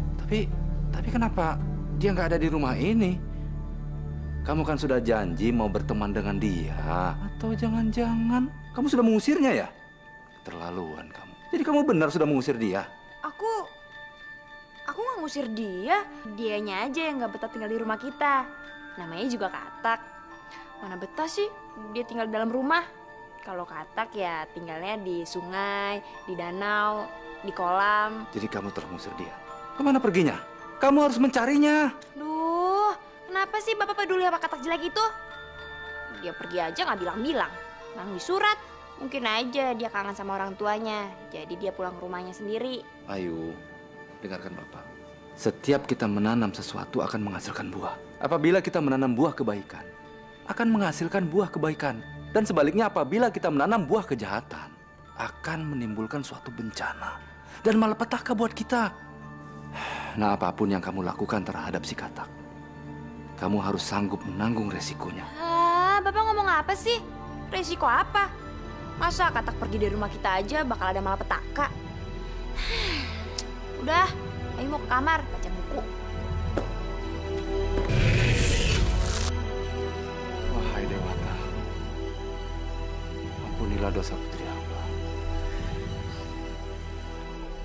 Tapi kenapa dia nggak ada di rumah ini? Kamu kan sudah janji mau berteman dengan dia. Atau jangan-jangan kamu sudah mengusirnya ya? Keterlaluan kamu. Jadi kamu benar sudah mengusir dia? Aku nggak ngusir dia. Dianya aja yang nggak betah tinggal di rumah kita. Namanya juga Katak. Mana betah sih dia tinggal di dalam rumah? Kalau Katak ya tinggalnya di sungai, di danau, di kolam. Jadi kamu telah mengusir dia. Kemana perginya? Kamu harus mencarinya. Duh, kenapa sih Bapak peduli sama Katak jelek itu? Dia pergi aja nggak bilang-bilang. Nulis surat. Mungkin aja dia kangen sama orang tuanya. Jadi dia pulang ke rumahnya sendiri. Ayu, dengarkan Bapak. Setiap kita menanam sesuatu akan menghasilkan buah. Apabila kita menanam buah kebaikan, akan menghasilkan buah kebaikan. Dan sebaliknya apabila kita menanam buah kejahatan, akan menimbulkan suatu bencana. Dan malapetaka buat kita. Nah, apapun yang kamu lakukan terhadap si Katak, kamu harus sanggup menanggung resikonya. Bapak ngomong apa sih? Resiko apa? Masa Katak pergi dari rumah kita aja bakal ada malapetaka? Udah, ayo mau ke kamar baca buku. Wahai Dewata, ampunilah dosa putri hamba.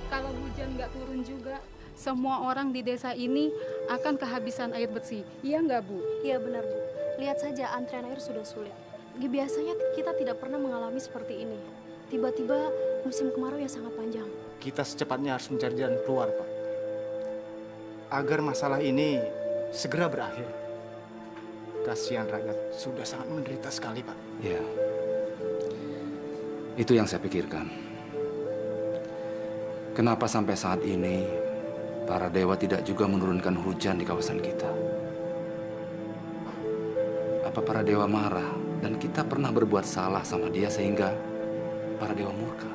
Kalau hujan nggak turun juga, semua orang di desa ini akan kehabisan air bersih. Iya nggak, Bu? Iya benar, Bu. Lihat saja antrean air sudah sulit. Biasanya kita tidak pernah mengalami seperti ini. Tiba-tiba musim kemarau yang sangat panjang. Kita secepatnya harus mencari jalan keluar, Pak. Agar masalah ini segera berakhir. Kasihan rakyat sudah sangat menderita sekali, Pak. Ya, itu yang saya pikirkan. Kenapa sampai saat ini para dewa tidak juga menurunkan hujan di kawasan kita? Apa para dewa marah dan kita pernah berbuat salah sama dia sehingga para dewa murka?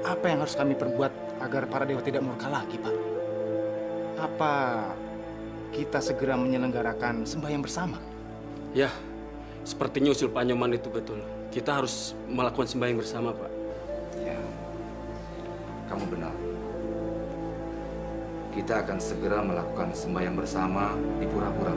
Apa yang harus kami perbuat agar para dewa tidak murka lagi, Pak? Apa kita segera menyelenggarakan sembahyang bersama? Ya, sepertinya usul Pak Nyoman itu betul. Kita harus melakukan sembahyang bersama, Pak. Ya, kamu benar. Kita akan segera melakukan sembahyang bersama di pura-pura.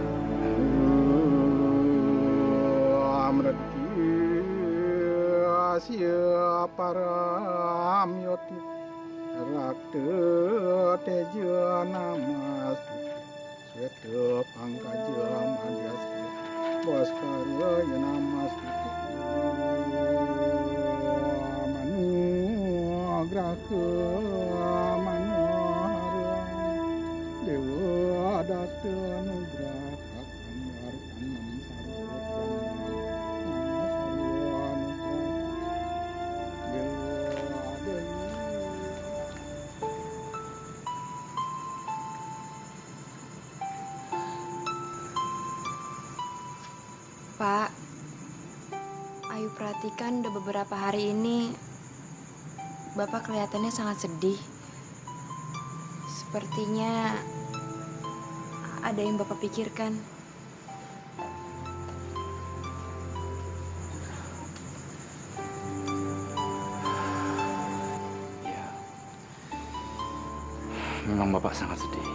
Pak, Ayu perhatikan udah beberapa hari ini Bapak kelihatannya sangat sedih. Sepertinya ada yang Bapak pikirkan. Memang Bapak sangat sedih.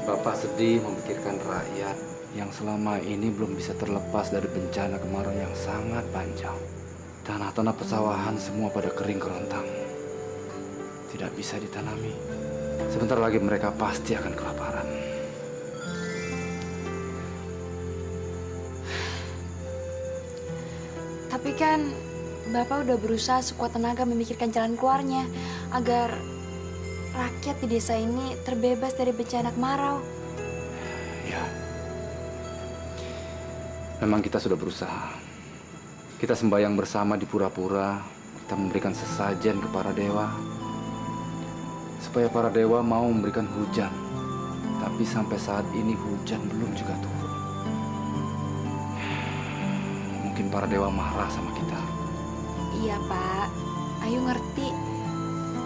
Bapak sedih memikirkan rakyat yang selama ini belum bisa terlepas dari bencana kemarau yang sangat panjang. Tanah-tanah persawahan semua pada kering kerontang. Tidak bisa ditanami. Sebentar lagi mereka pasti akan kelaparan. Tapi kan Bapak udah berusaha sekuat tenaga memikirkan jalan keluarnya agar rakyat di desa ini terbebas dari bencana kemarau. Ya. Memang kita sudah berusaha. Kita sembahyang bersama di pura-pura. Kita memberikan sesajen kepada dewa. Supaya para dewa mau memberikan hujan. Tapi sampai saat ini hujan belum juga turun. Mungkin para dewa marah sama kita. Iya, Pak. Ayu ngerti.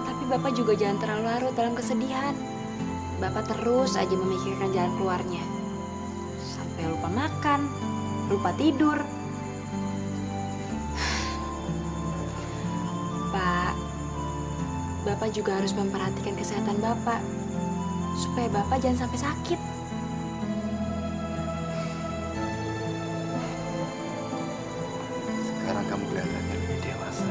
Tapi Bapak juga jangan terlalu larut dalam kesedihan. Bapak terus aja memikirkan jalan keluarnya. Sampai lupa makan, lupa tidur. Pak, Bapak juga harus memperhatikan kesehatan Bapak. Supaya Bapak jangan sampai sakit. Sekarang kamu kelihatannya lebih dewasa.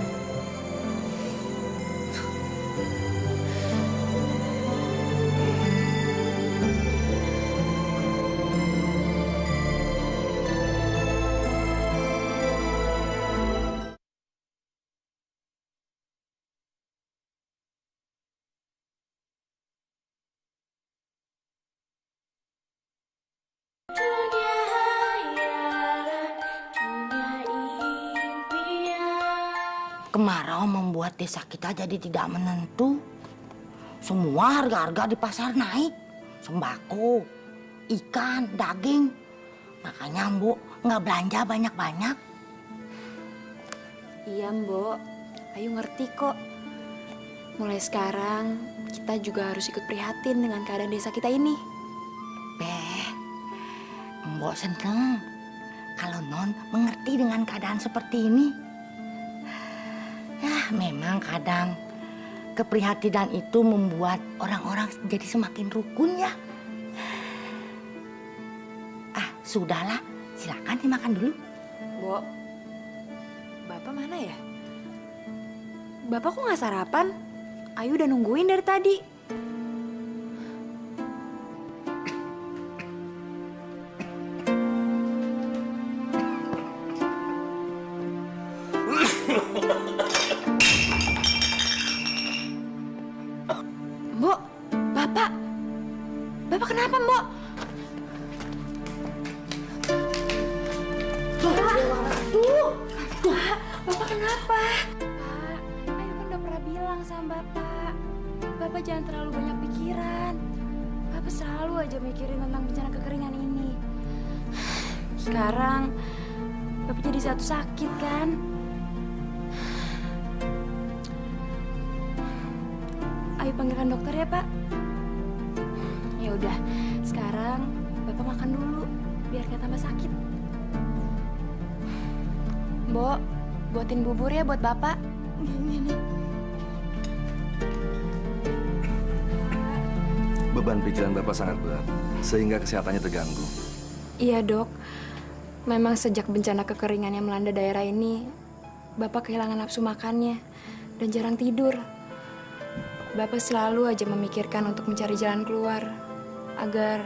Kemarau membuat desa kita jadi tidak menentu. Semua harga-harga di pasar naik. Sembako, ikan, daging. Makanya Mbok nggak belanja banyak-banyak. Iya, Mbok. Ayu ngerti kok. Mulai sekarang, kita juga harus ikut prihatin dengan keadaan desa kita ini. Mbok seneng kalau Non mengerti dengan keadaan seperti ini. Ya, memang kadang keprihatinan itu membuat orang-orang jadi semakin rukun ya. Sudahlah, silakan dimakan dulu. Mbok, Bapak mana ya? Bapak kok nggak sarapan? Ayu udah nungguin dari tadi. Mbok, Bapak kenapa, Mbok? Bapak kenapa? Pak, Ayu kan udah pernah bilang sama Bapak. Bapak jangan terlalu banyak pikiran. Bapak selalu aja mikirin tentang bencana kekeringan ini. Sekarang, Bapak jadi satu sakit kan? Ayo panggilkan dokter ya, Pak. Ya udah, sekarang Bapak makan dulu biar gak tambah sakit. Mbok, buatin bubur ya buat Bapak. Beban pikiran Bapak sangat berat, sehingga kesehatannya terganggu. Iya, Dok. Memang sejak bencana kekeringan yang melanda daerah ini, Bapak kehilangan nafsu makannya dan jarang tidur. Bapak selalu aja memikirkan untuk mencari jalan keluar agar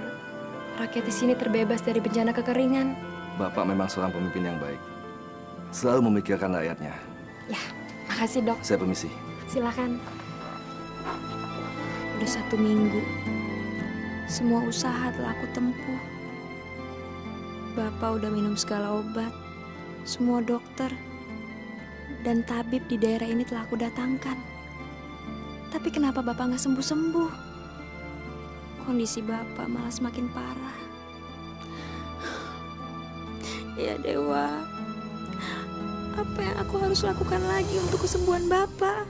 rakyat di sini terbebas dari bencana kekeringan. Bapak memang seorang pemimpin yang baik. Selalu memikirkan rakyatnya. Ya, Makasih, Dok. Saya permisi. Silakan. Udah 1 minggu. Semua usaha telah aku tempuh. Bapak udah minum segala obat. Semua dokter dan tabib di daerah ini telah aku datangkan. Tapi kenapa Bapak nggak sembuh-sembuh? Kondisi Bapak malah semakin parah. Ya Dewa, apa yang aku harus lakukan lagi untuk kesembuhan Bapak?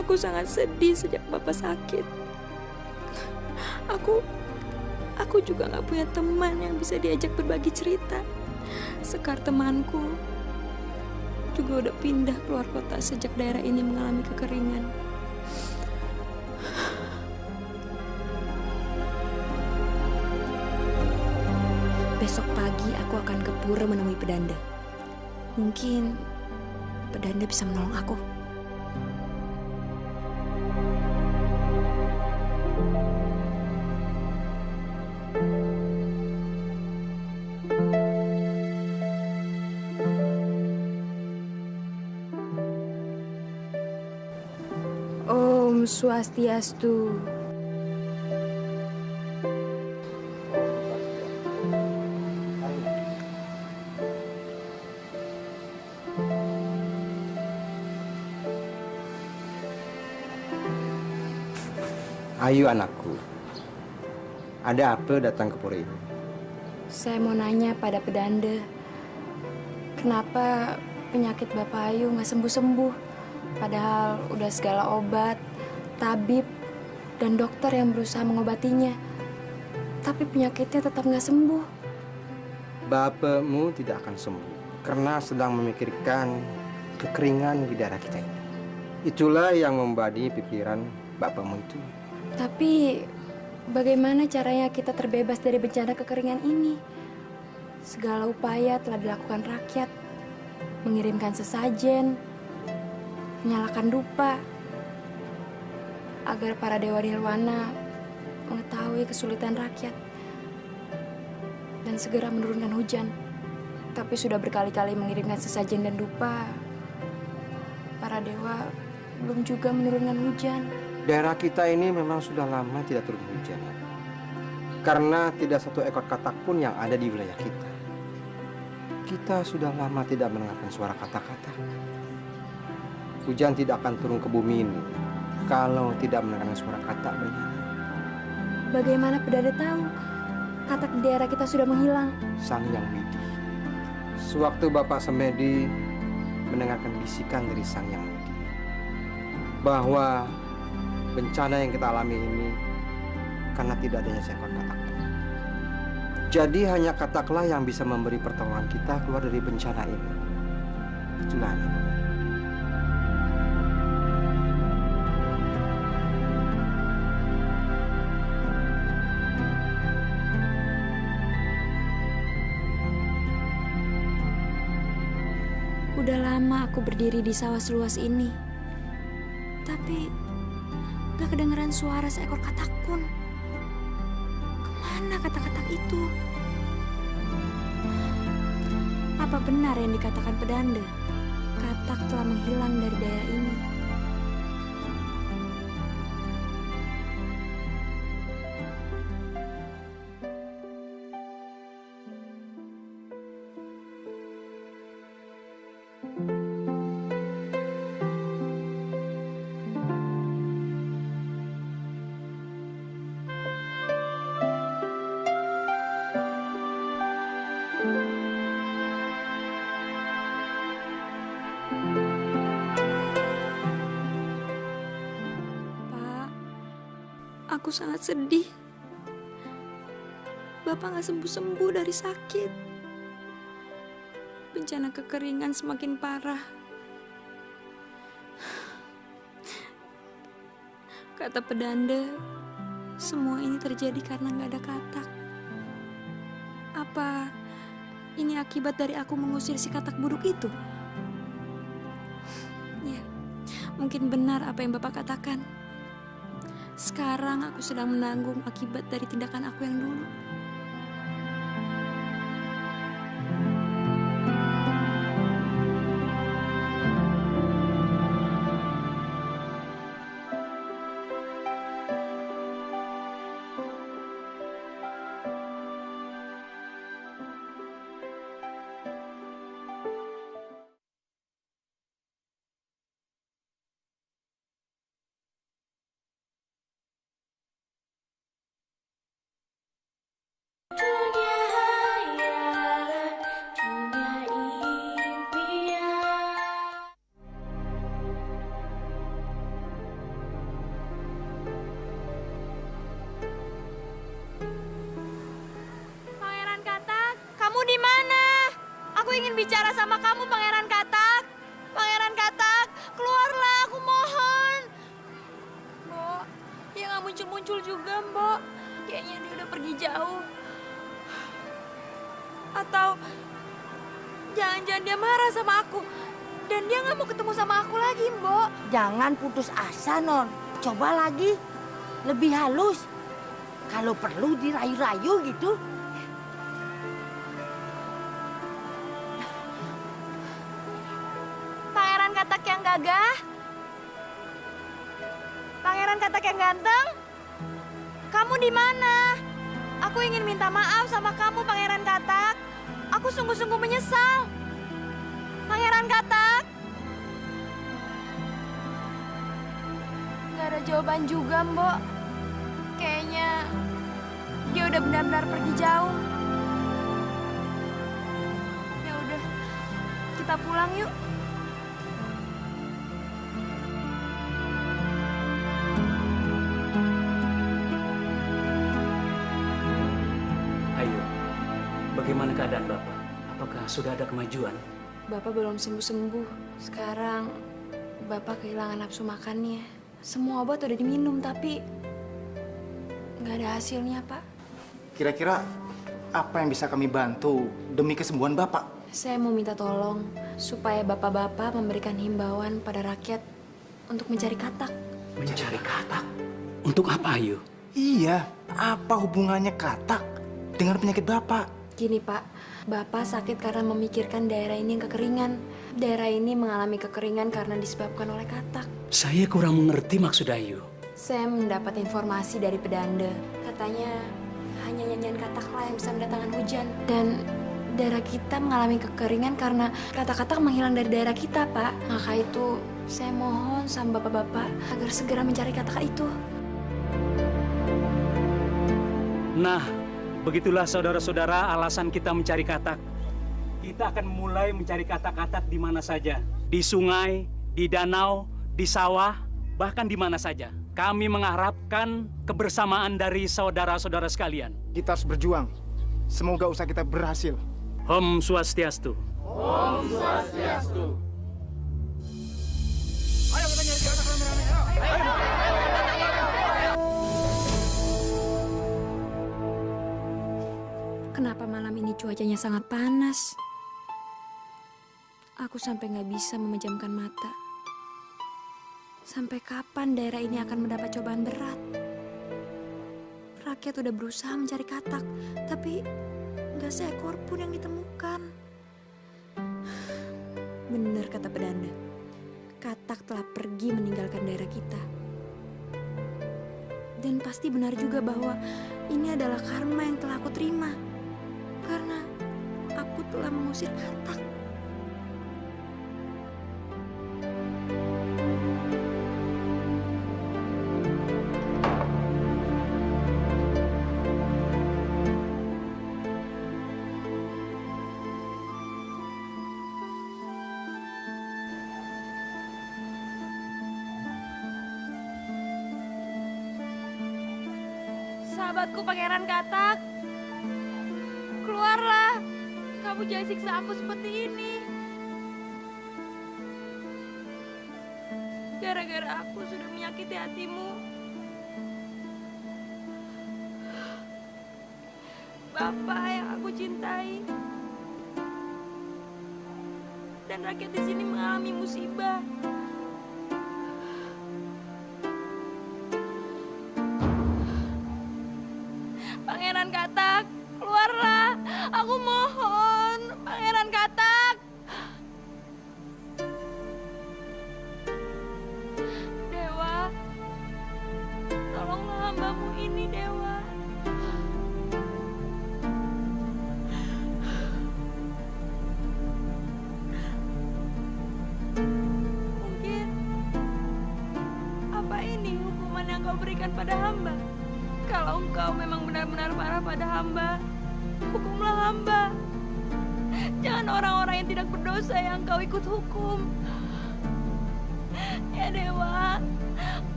Aku sangat sedih sejak Bapak sakit. Aku juga gak punya teman yang bisa diajak berbagi cerita. Sekar temanku juga udah pindah keluar kota sejak daerah ini mengalami kekeringan. Besok pagi aku akan ke pura menemui Pedanda. Mungkin Pedanda bisa menolong aku. Om Swastiastu. Ayu anakku, ada apa datang ke pura ini? Saya mau nanya pada Pedanda, kenapa penyakit Bapak Ayu nggak sembuh-sembuh? Padahal udah segala obat, tabib, dan dokter yang berusaha mengobatinya. Tapi penyakitnya tetap nggak sembuh. Bapakmu tidak akan sembuh karena sedang memikirkan kekeringan di daerah kita ini. Itulah yang membadi pikiran bapakmu itu. Tapi bagaimana caranya kita terbebas dari bencana kekeringan ini? Segala upaya telah dilakukan rakyat. Mengirimkan sesajen, menyalakan dupa, agar para dewa nirwana mengetahui kesulitan rakyat dan segera menurunkan hujan. Tapi sudah berkali-kali mengirimkan sesajen dan dupa, para dewa belum juga menurunkan hujan. Daerah kita ini memang sudah lama tidak turun hujan. Karena tidak satu ekor katak pun yang ada di wilayah kita. Kita sudah lama tidak mendengarkan suara kata-kata. Hujan tidak akan turun ke bumi ini kalau tidak mendengarkan suara katak bernyanyi. Bagaimana Pedanda tahu katak di daerah kita sudah menghilang? Sang Yang Widi. Sewaktu Bapak Semedi mendengarkan bisikan dari Sang Yang Widi bahwa bencana yang kita alami ini karena tidak adanya seekor katak. Jadi hanya kataklah yang bisa memberi pertolongan kita keluar dari bencana ini. Itulah aneh. Udah lama aku berdiri di sawah seluas ini. Tapi gak kedengeran suara seekor katak pun. Kemana katak-katak itu? Apa benar yang dikatakan Pedanda? Katak telah menghilang dari daerah ini. Aku sangat sedih. Bapak gak sembuh-sembuh dari sakit. Bencana kekeringan semakin parah. Kata Pedanda, semua ini terjadi karena gak ada katak. Apa ini akibat dari aku mengusir si katak buruk itu? Ya, mungkin benar apa yang Bapak katakan. Sekarang aku sedang menanggung akibat dari tindakan aku yang dulu. bicara sama kamu, Pangeran Katak. Pangeran Katak, keluarlah, aku mohon. Mbok, dia nggak muncul-muncul juga, Mbok. Kayaknya dia udah pergi jauh. Atau jangan-jangan dia marah sama aku. Dan dia nggak mau ketemu sama aku lagi, Mbok. Jangan putus asa, Non. Coba lagi. Lebih halus. Kalau perlu dirayu-rayu gitu. Pangeran Katak yang gagah. Pangeran Katak yang ganteng. Kamu di mana? Aku ingin minta maaf sama kamu, Pangeran Katak. Aku sungguh-sungguh menyesal. Pangeran Katak. Gak ada jawaban juga, Mbok. Kayaknya dia udah benar-benar pergi jauh. Ya udah, kita pulang yuk. Ayo, bagaimana keadaan Bapak? Apakah sudah ada kemajuan? Bapak belum sembuh-sembuh. Sekarang Bapak kehilangan nafsu makannya. Semua obat udah diminum, tapi nggak ada hasilnya, Pak. Kira-kira apa yang bisa kami bantu demi kesembuhan Bapak? Saya mau minta tolong supaya Bapak-bapak memberikan himbauan pada rakyat untuk mencari katak. Mencari katak? Untuk apa, Ayu? Iya, apa hubungannya katak dengan penyakit Bapak? Gini, Pak. Bapak sakit karena memikirkan daerah ini yang kekeringan. Daerah ini mengalami kekeringan karena disebabkan oleh katak. Saya kurang mengerti maksud Ayu. Saya mendapat informasi dari pedanda. Katanya hanya nyanyian kataklah yang bisa mendatangkan hujan. Dan daerah kita mengalami kekeringan karena katak-katak menghilang dari daerah kita, Pak. Maka itu saya mohon sama bapak-bapak agar segera mencari katak itu. Nah, begitulah saudara-saudara alasan kita mencari katak. Kita akan mulai mencari katak-katak di mana saja. Di sungai, di danau, di sawah, bahkan di mana saja. Kami mengharapkan kebersamaan dari saudara-saudara sekalian. Kita harus berjuang. Semoga usaha kita berhasil. Om Swastiastu. Om Swastiastu. Ayo kita nyari katak rame-rame. Ayo. Kenapa malam ini cuacanya sangat panas? Aku sampai nggak bisa memejamkan mata. Sampai kapan daerah ini akan mendapat cobaan berat? Rakyat udah berusaha mencari katak, tapi nggak seekor pun yang ditemukan. Benar kata pedanda, katak telah pergi meninggalkan daerah kita. Dan pasti benar juga bahwa ini adalah karma yang telah aku terima. Karena aku telah mengusir katak. Sahabatku Pangeran Katak, keluarlah. Kamu jangan siksa aku seperti ini. Gara-gara aku sudah menyakiti hatimu. Bapak yang aku cintai. Dan rakyat di sini mengalami musibah. Pangeran Katak, keluarlah. Aku mohon, Pangeran Katak. Dewa, tolonglah hambamu ini, Dewa. Mungkin, apa ini hukuman yang kau berikan pada hamba? Kalau engkau memang benar-benar marah pada hamba, hukumlah hamba. Jangan orang-orang yang tidak berdosa yang engkau ikut hukum. Ya Dewa,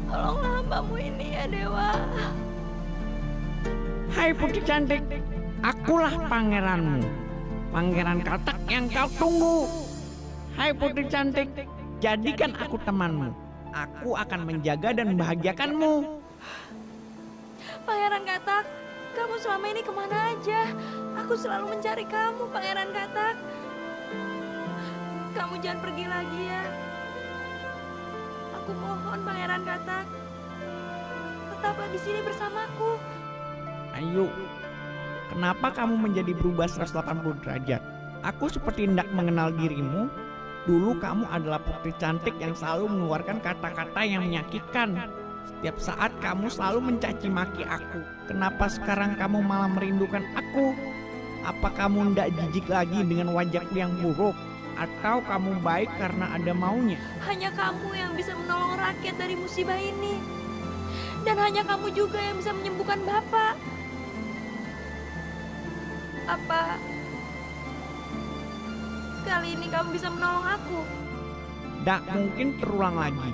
tolonglah hambamu ini ya Dewa. Hai putri cantik, akulah pangeranmu. pangeran katak yang kau tunggu. Hai putri cantik, jadikan aku temanmu. Aku akan menjaga dan membahagiakanmu. Pangeran Katak, kamu selama ini kemana aja? Aku selalu mencari kamu, Pangeran Katak. Kamu jangan pergi lagi ya. Aku mohon, Pangeran Katak. Tetaplah di sini bersamaku. Ayo, kenapa kamu menjadi berubah 180 derajat? Aku seperti hendak mengenal dirimu. Dulu kamu adalah putri cantik yang selalu mengeluarkan kata-kata yang menyakitkan. Setiap saat kamu selalu mencaci maki aku. Kenapa sekarang kamu malah merindukan aku? Apa kamu tidak jijik lagi dengan wajahku yang buruk? Atau kamu baik karena ada maunya? Hanya kamu yang bisa menolong rakyat dari musibah ini. Dan hanya kamu juga yang bisa menyembuhkan Bapak. Apa kali ini kamu bisa menolong aku? Tak mungkin terulang lagi.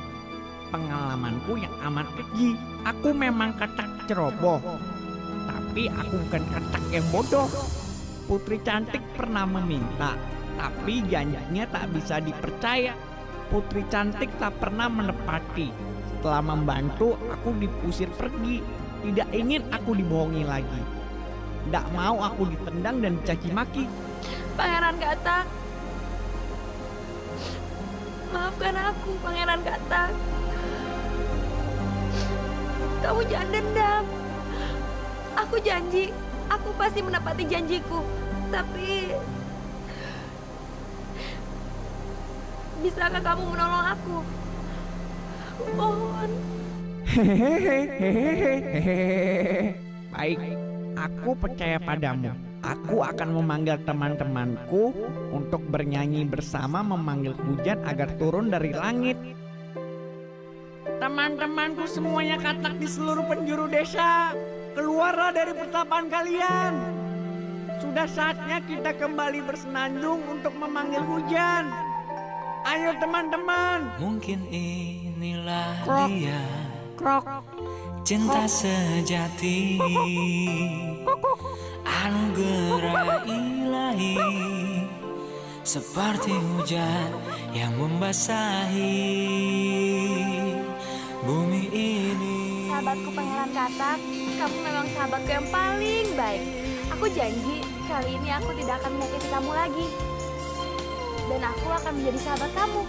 Pengalamanku yang amat keji. Aku memang katak ceroboh, tapi aku bukan katak yang bodoh. Putri cantik pernah meminta, tapi janjinya tak bisa dipercaya. Putri cantik tak pernah menepati. Setelah membantu, aku diusir pergi. Tidak ingin aku dibohongi lagi. Tak mau aku ditendang dan dicaci maki. Pangeran Katak, maafkan aku, Pangeran Katak. Kamu jangan dendam. Aku janji, aku pasti menepati janjiku. Tapi bisakah kamu menolong aku? Aku mohon. Baik, aku percaya padamu. Aku akan memanggil teman-temanku untuk bernyanyi bersama memanggil hujan agar turun dari langit. Teman-temanku semuanya katak di seluruh penjuru desa, keluarlah dari pertapaan kalian. Sudah saatnya kita kembali bersenandung untuk memanggil hujan. Ayo teman-teman. Mungkin inilah Krok. dia Krok. cinta sejati, anugerah ilahi, seperti hujan yang membasahi bumi ini. Sahabatku Pangeran Katak, kamu memang sahabatku yang paling baik. Aku janji kali ini aku tidak akan menyakiti kamu lagi. Dan aku akan menjadi sahabat kamu.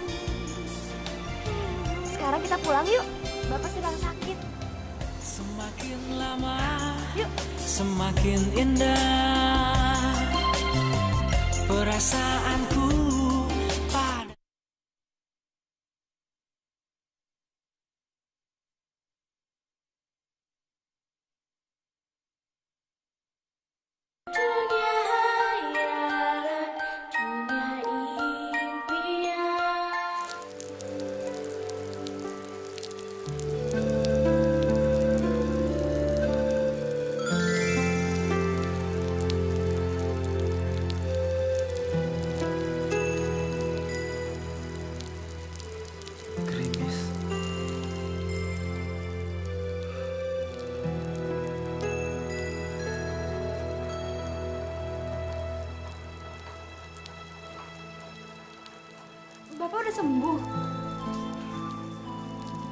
Sekarang kita pulang yuk. Bapak sedang sakit. Semakin lama, yuk. Semakin indah perasaanku pada Dunia hayalan, dunia impian. Gerimis. Bapak udah sembuh.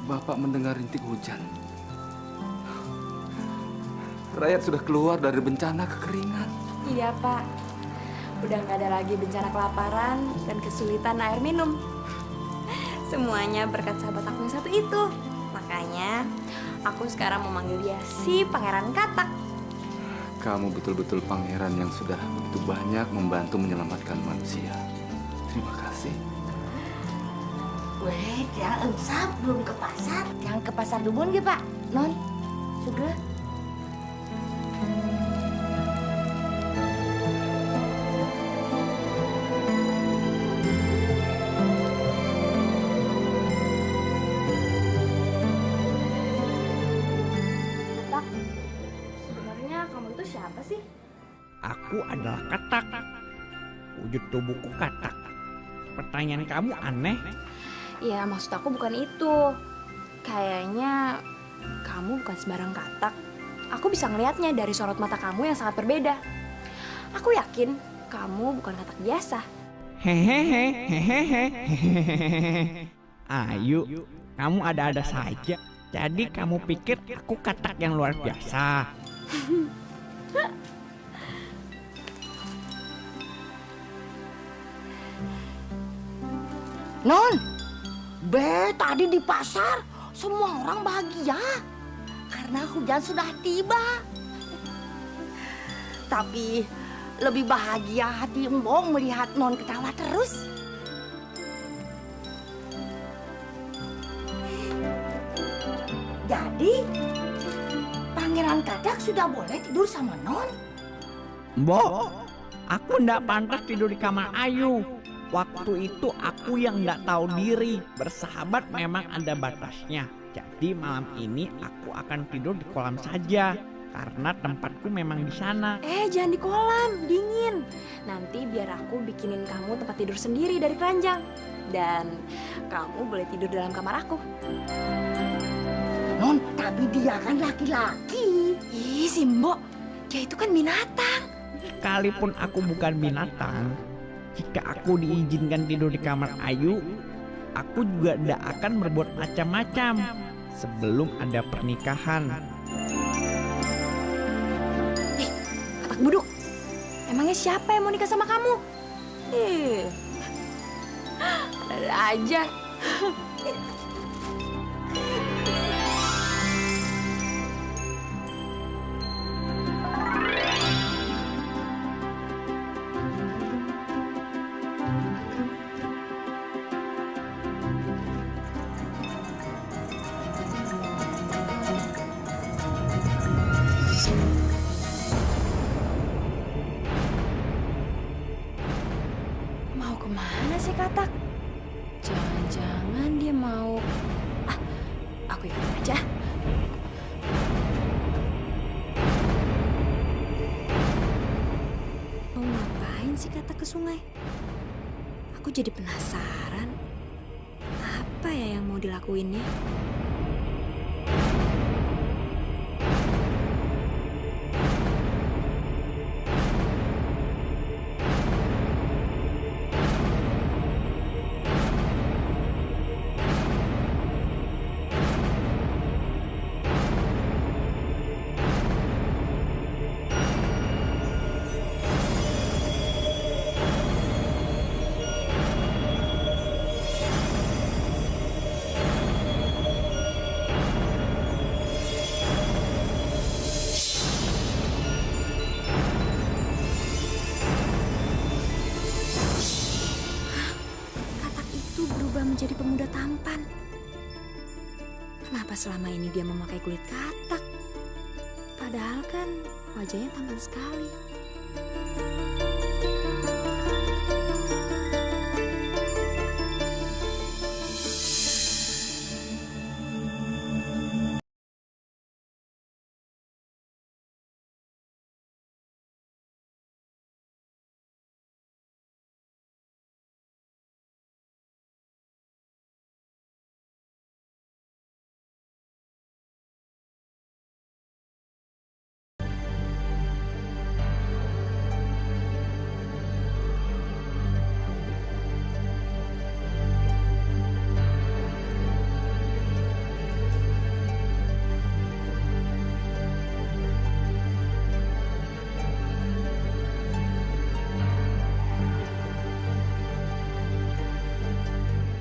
Bapak mendengar rintik hujan. Rakyat sudah keluar dari bencana kekeringan. Iya Pak, udah nggak ada lagi bencana kelaparan dan kesulitan air minum. Semuanya berkat sahabat aku yang satu itu. Makanya aku sekarang memanggil dia si Pangeran Katak. Kamu betul-betul pangeran yang sudah begitu banyak membantu menyelamatkan manusia. Terima kasih. Weh, jangan usap, belum ke pasar. Jangan ke pasar dulu nggih, Pak? Non, sudah. Katak, sebenarnya kamu itu siapa sih? Aku adalah katak. Wujud tubuhku katak. Pertanyaan kamu aneh. Ya maksud aku bukan itu. Kayaknya kamu bukan sembarang katak. Aku bisa ngelihatnya dari sorot mata kamu yang sangat berbeda. Aku yakin Kamu bukan katak biasa. Hehehe. Ayu, kamu ada-ada saja. Jadi kamu pikir aku katak yang luar biasa? Non, Be, tadi di pasar semua orang bahagia karena hujan sudah tiba. Tapi lebih bahagia hati Embong melihat Non ketawa terus. Jadi, Pangeran Katak sudah boleh tidur sama Non? Mbok, aku ndak pantas tidur di kamar Ayu. Waktu itu aku yang nggak tahu diri. Bersahabat memang ada batasnya. Jadi malam ini aku akan tidur di kolam saja. Karena tempatku memang di sana. Jangan di kolam, dingin. Nanti biar aku bikinin kamu tempat tidur sendiri dari keranjang. Dan kamu boleh tidur dalam kamar aku. Non, tapi dia kan laki-laki. Ih, Simbo, dia itu kan binatang. Sekalipun aku bukan binatang, jika aku diizinkan tidur di kamar Ayu, aku juga tidak akan berbuat macam-macam sebelum ada pernikahan. Katak buduk, emangnya siapa yang mau nikah sama kamu? Ada aja. Mau kemana sih Katak? Jangan-jangan dia mau... aku ikutin aja. Mau ngapain sih Katak ke sungai? Aku jadi penasaran. Apa ya yang mau dilakuinnya? Menjadi pemuda tampan. Kenapa selama ini dia memakai kulit katak? Padahal kan wajahnya tampan sekali.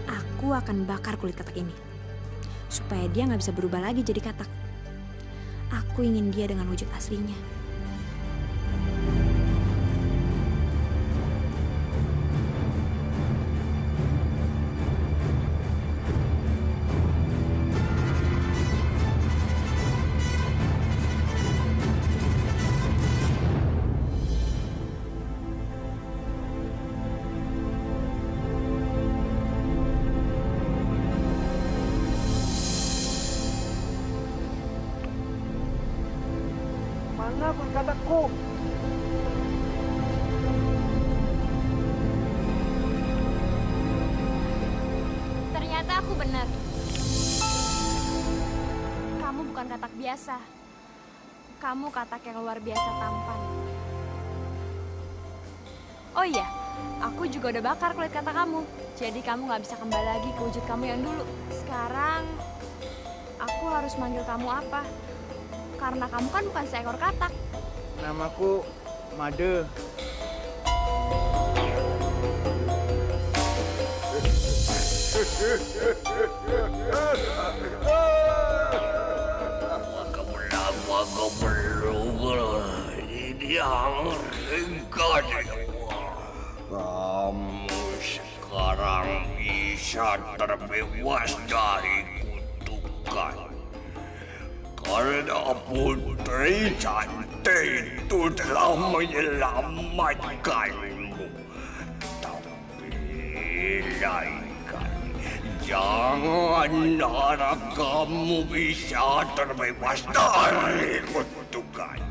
Aku akan bakar kulit katak ini supaya dia nggak bisa berubah lagi jadi katak. Aku ingin dia dengan wujud aslinya. Mana kulit katakku? Ternyata aku benar. Kamu bukan katak biasa. Kamu katak yang luar biasa tampan. Oh iya, aku juga udah bakar kulit kata kamu. Jadi kamu nggak bisa kembali lagi ke wujud kamu yang dulu. Sekarang, aku harus manggil kamu apa? Karena kamu kan bukan seekor katak. Namaku Made. Kamu sekarang bisa terbebas dari kutukan. Karena putri cantik itu telah menyelamatkanmu. Tapi lain kali, jangan harap kamu bisa terbebas dari kutukan.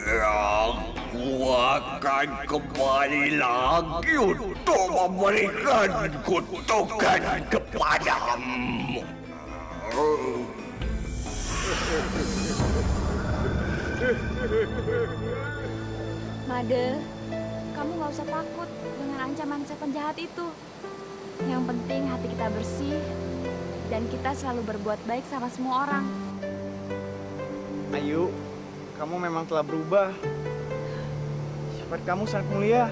Aku akan kembali lagi untuk memberikan kutukan kepadamu. Made, kamu nggak usah takut dengan ancaman setan jahat itu. Yang penting hati kita bersih dan kita selalu berbuat baik sama semua orang. Ayu, kamu memang telah berubah. Sifat kamu sangat mulia.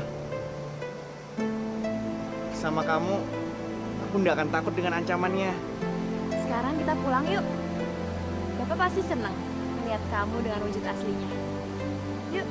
Sama kamu, aku tidak akan takut dengan ancamannya. Sekarang kita pulang yuk. Bapak pasti senang melihat kamu dengan wujud aslinya. Yuk.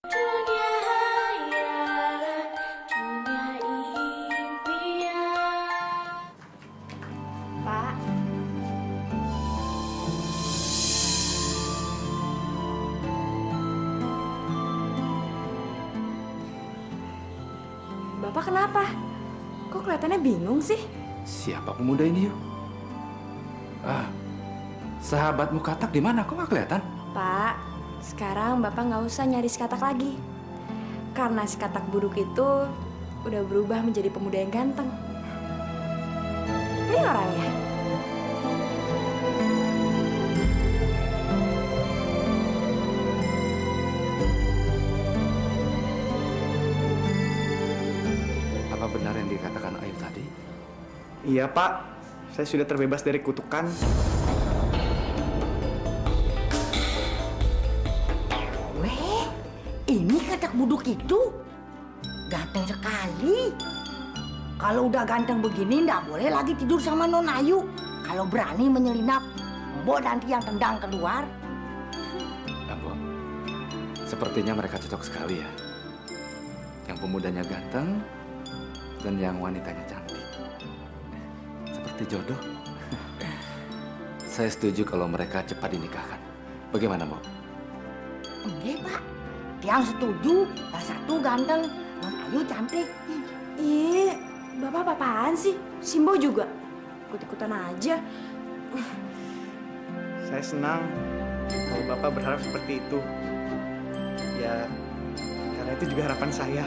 Dunia hayalan, dunia impian. Pak. Bapak kenapa? Kok kelihatannya bingung sih? Siapa pemuda ini yuk? Sahabatmu katak di mana? Kok nggak kelihatan? Pak, sekarang Bapak nggak usah nyari si katak lagi. Karena si katak buruk itu udah berubah menjadi pemuda yang ganteng. Ini orangnya. Apa benar yang dikatakan Ayu tadi? Iya, Pak. Saya sudah terbebas dari kutukan. Weh, ini katak buduk itu ganteng sekali. Kalau udah ganteng begini, nggak boleh lagi tidur sama Non Ayu. Kalau berani menyelinap, Mbok nanti yang tendang keluar. Mbok, sepertinya mereka cocok sekali ya. Yang pemudanya ganteng dan yang wanitanya cantik. Seperti jodoh. Saya setuju kalau mereka cepat dinikahkan. Bagaimana, Mbok? Enggak, Pak. Yang setuju, yang satu ganteng, Non Ayu cantik. Ih, Bapak apaan sih? Simbo juga? Ikut-ikutan aja. Saya senang kalau Bapak berharap seperti itu. Ya, karena itu juga harapan saya.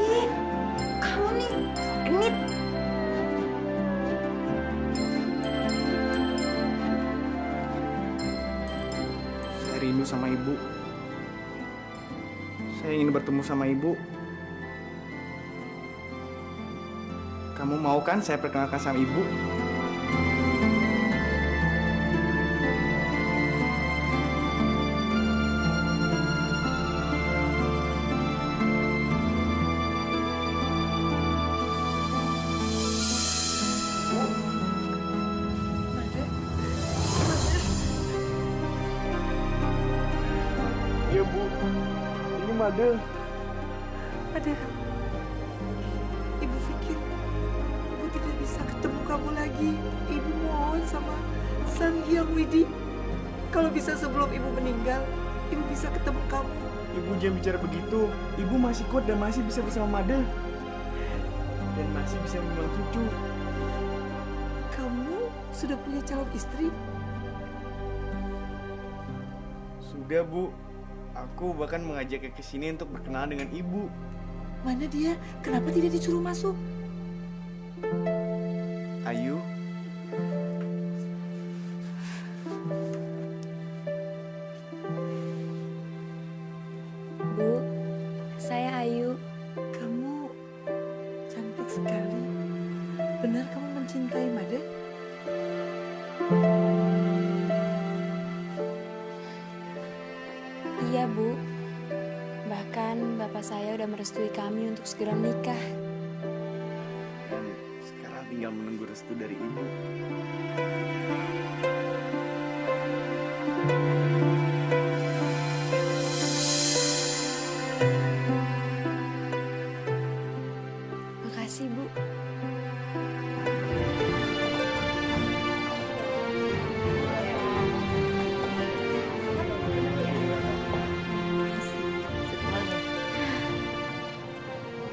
Ih, kamu nih genit. Saya rindu sama Ibu. Saya ingin bertemu sama Ibu. Kamu mau kan saya perkenalkan sama Ibu? Iya, Bu. Ini Made. Made, Ibu pikir Ibu tidak bisa ketemu kamu kamu lagi. Ibu mohon sama Sang Hyang Widi. Kalau bisa sebelum ibu meninggal, ibu bisa ketemu kamu. Ibu jangan bicara begitu. Ibu masih kuat dan masih bisa bersama Made. Dan masih bisa membuang cucu. Kamu sudah punya calon istri? Sudah, Bu. Aku bahkan mengajaknya ke sini untuk berkenalan dengan ibu. Mana dia? Kenapa tidak disuruh masuk? Ayu. Bu, saya Ayu. Kamu cantik sekali. Benar kamu mencintai Made? Iya, Bu. Bahkan bapak saya udah merestui kami untuk segera menikah. Dan sekarang tinggal menunggu restu dari ibu. Makasih, Bu.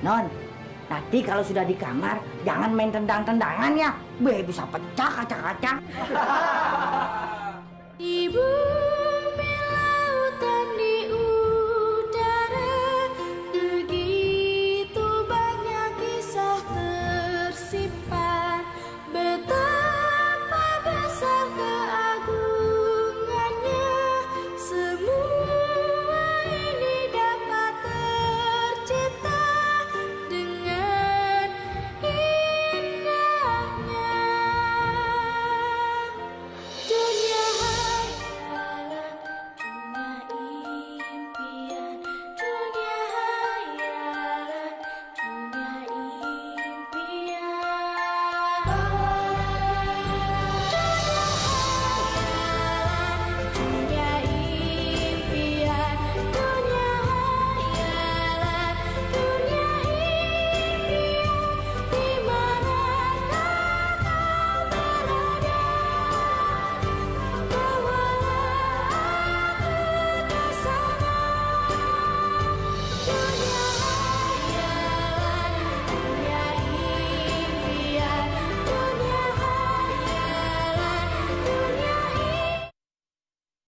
Non, nanti kalau sudah di kamar, jangan main tendang-tendangan ya. Be bisa pecah kaca-kaca. Ibu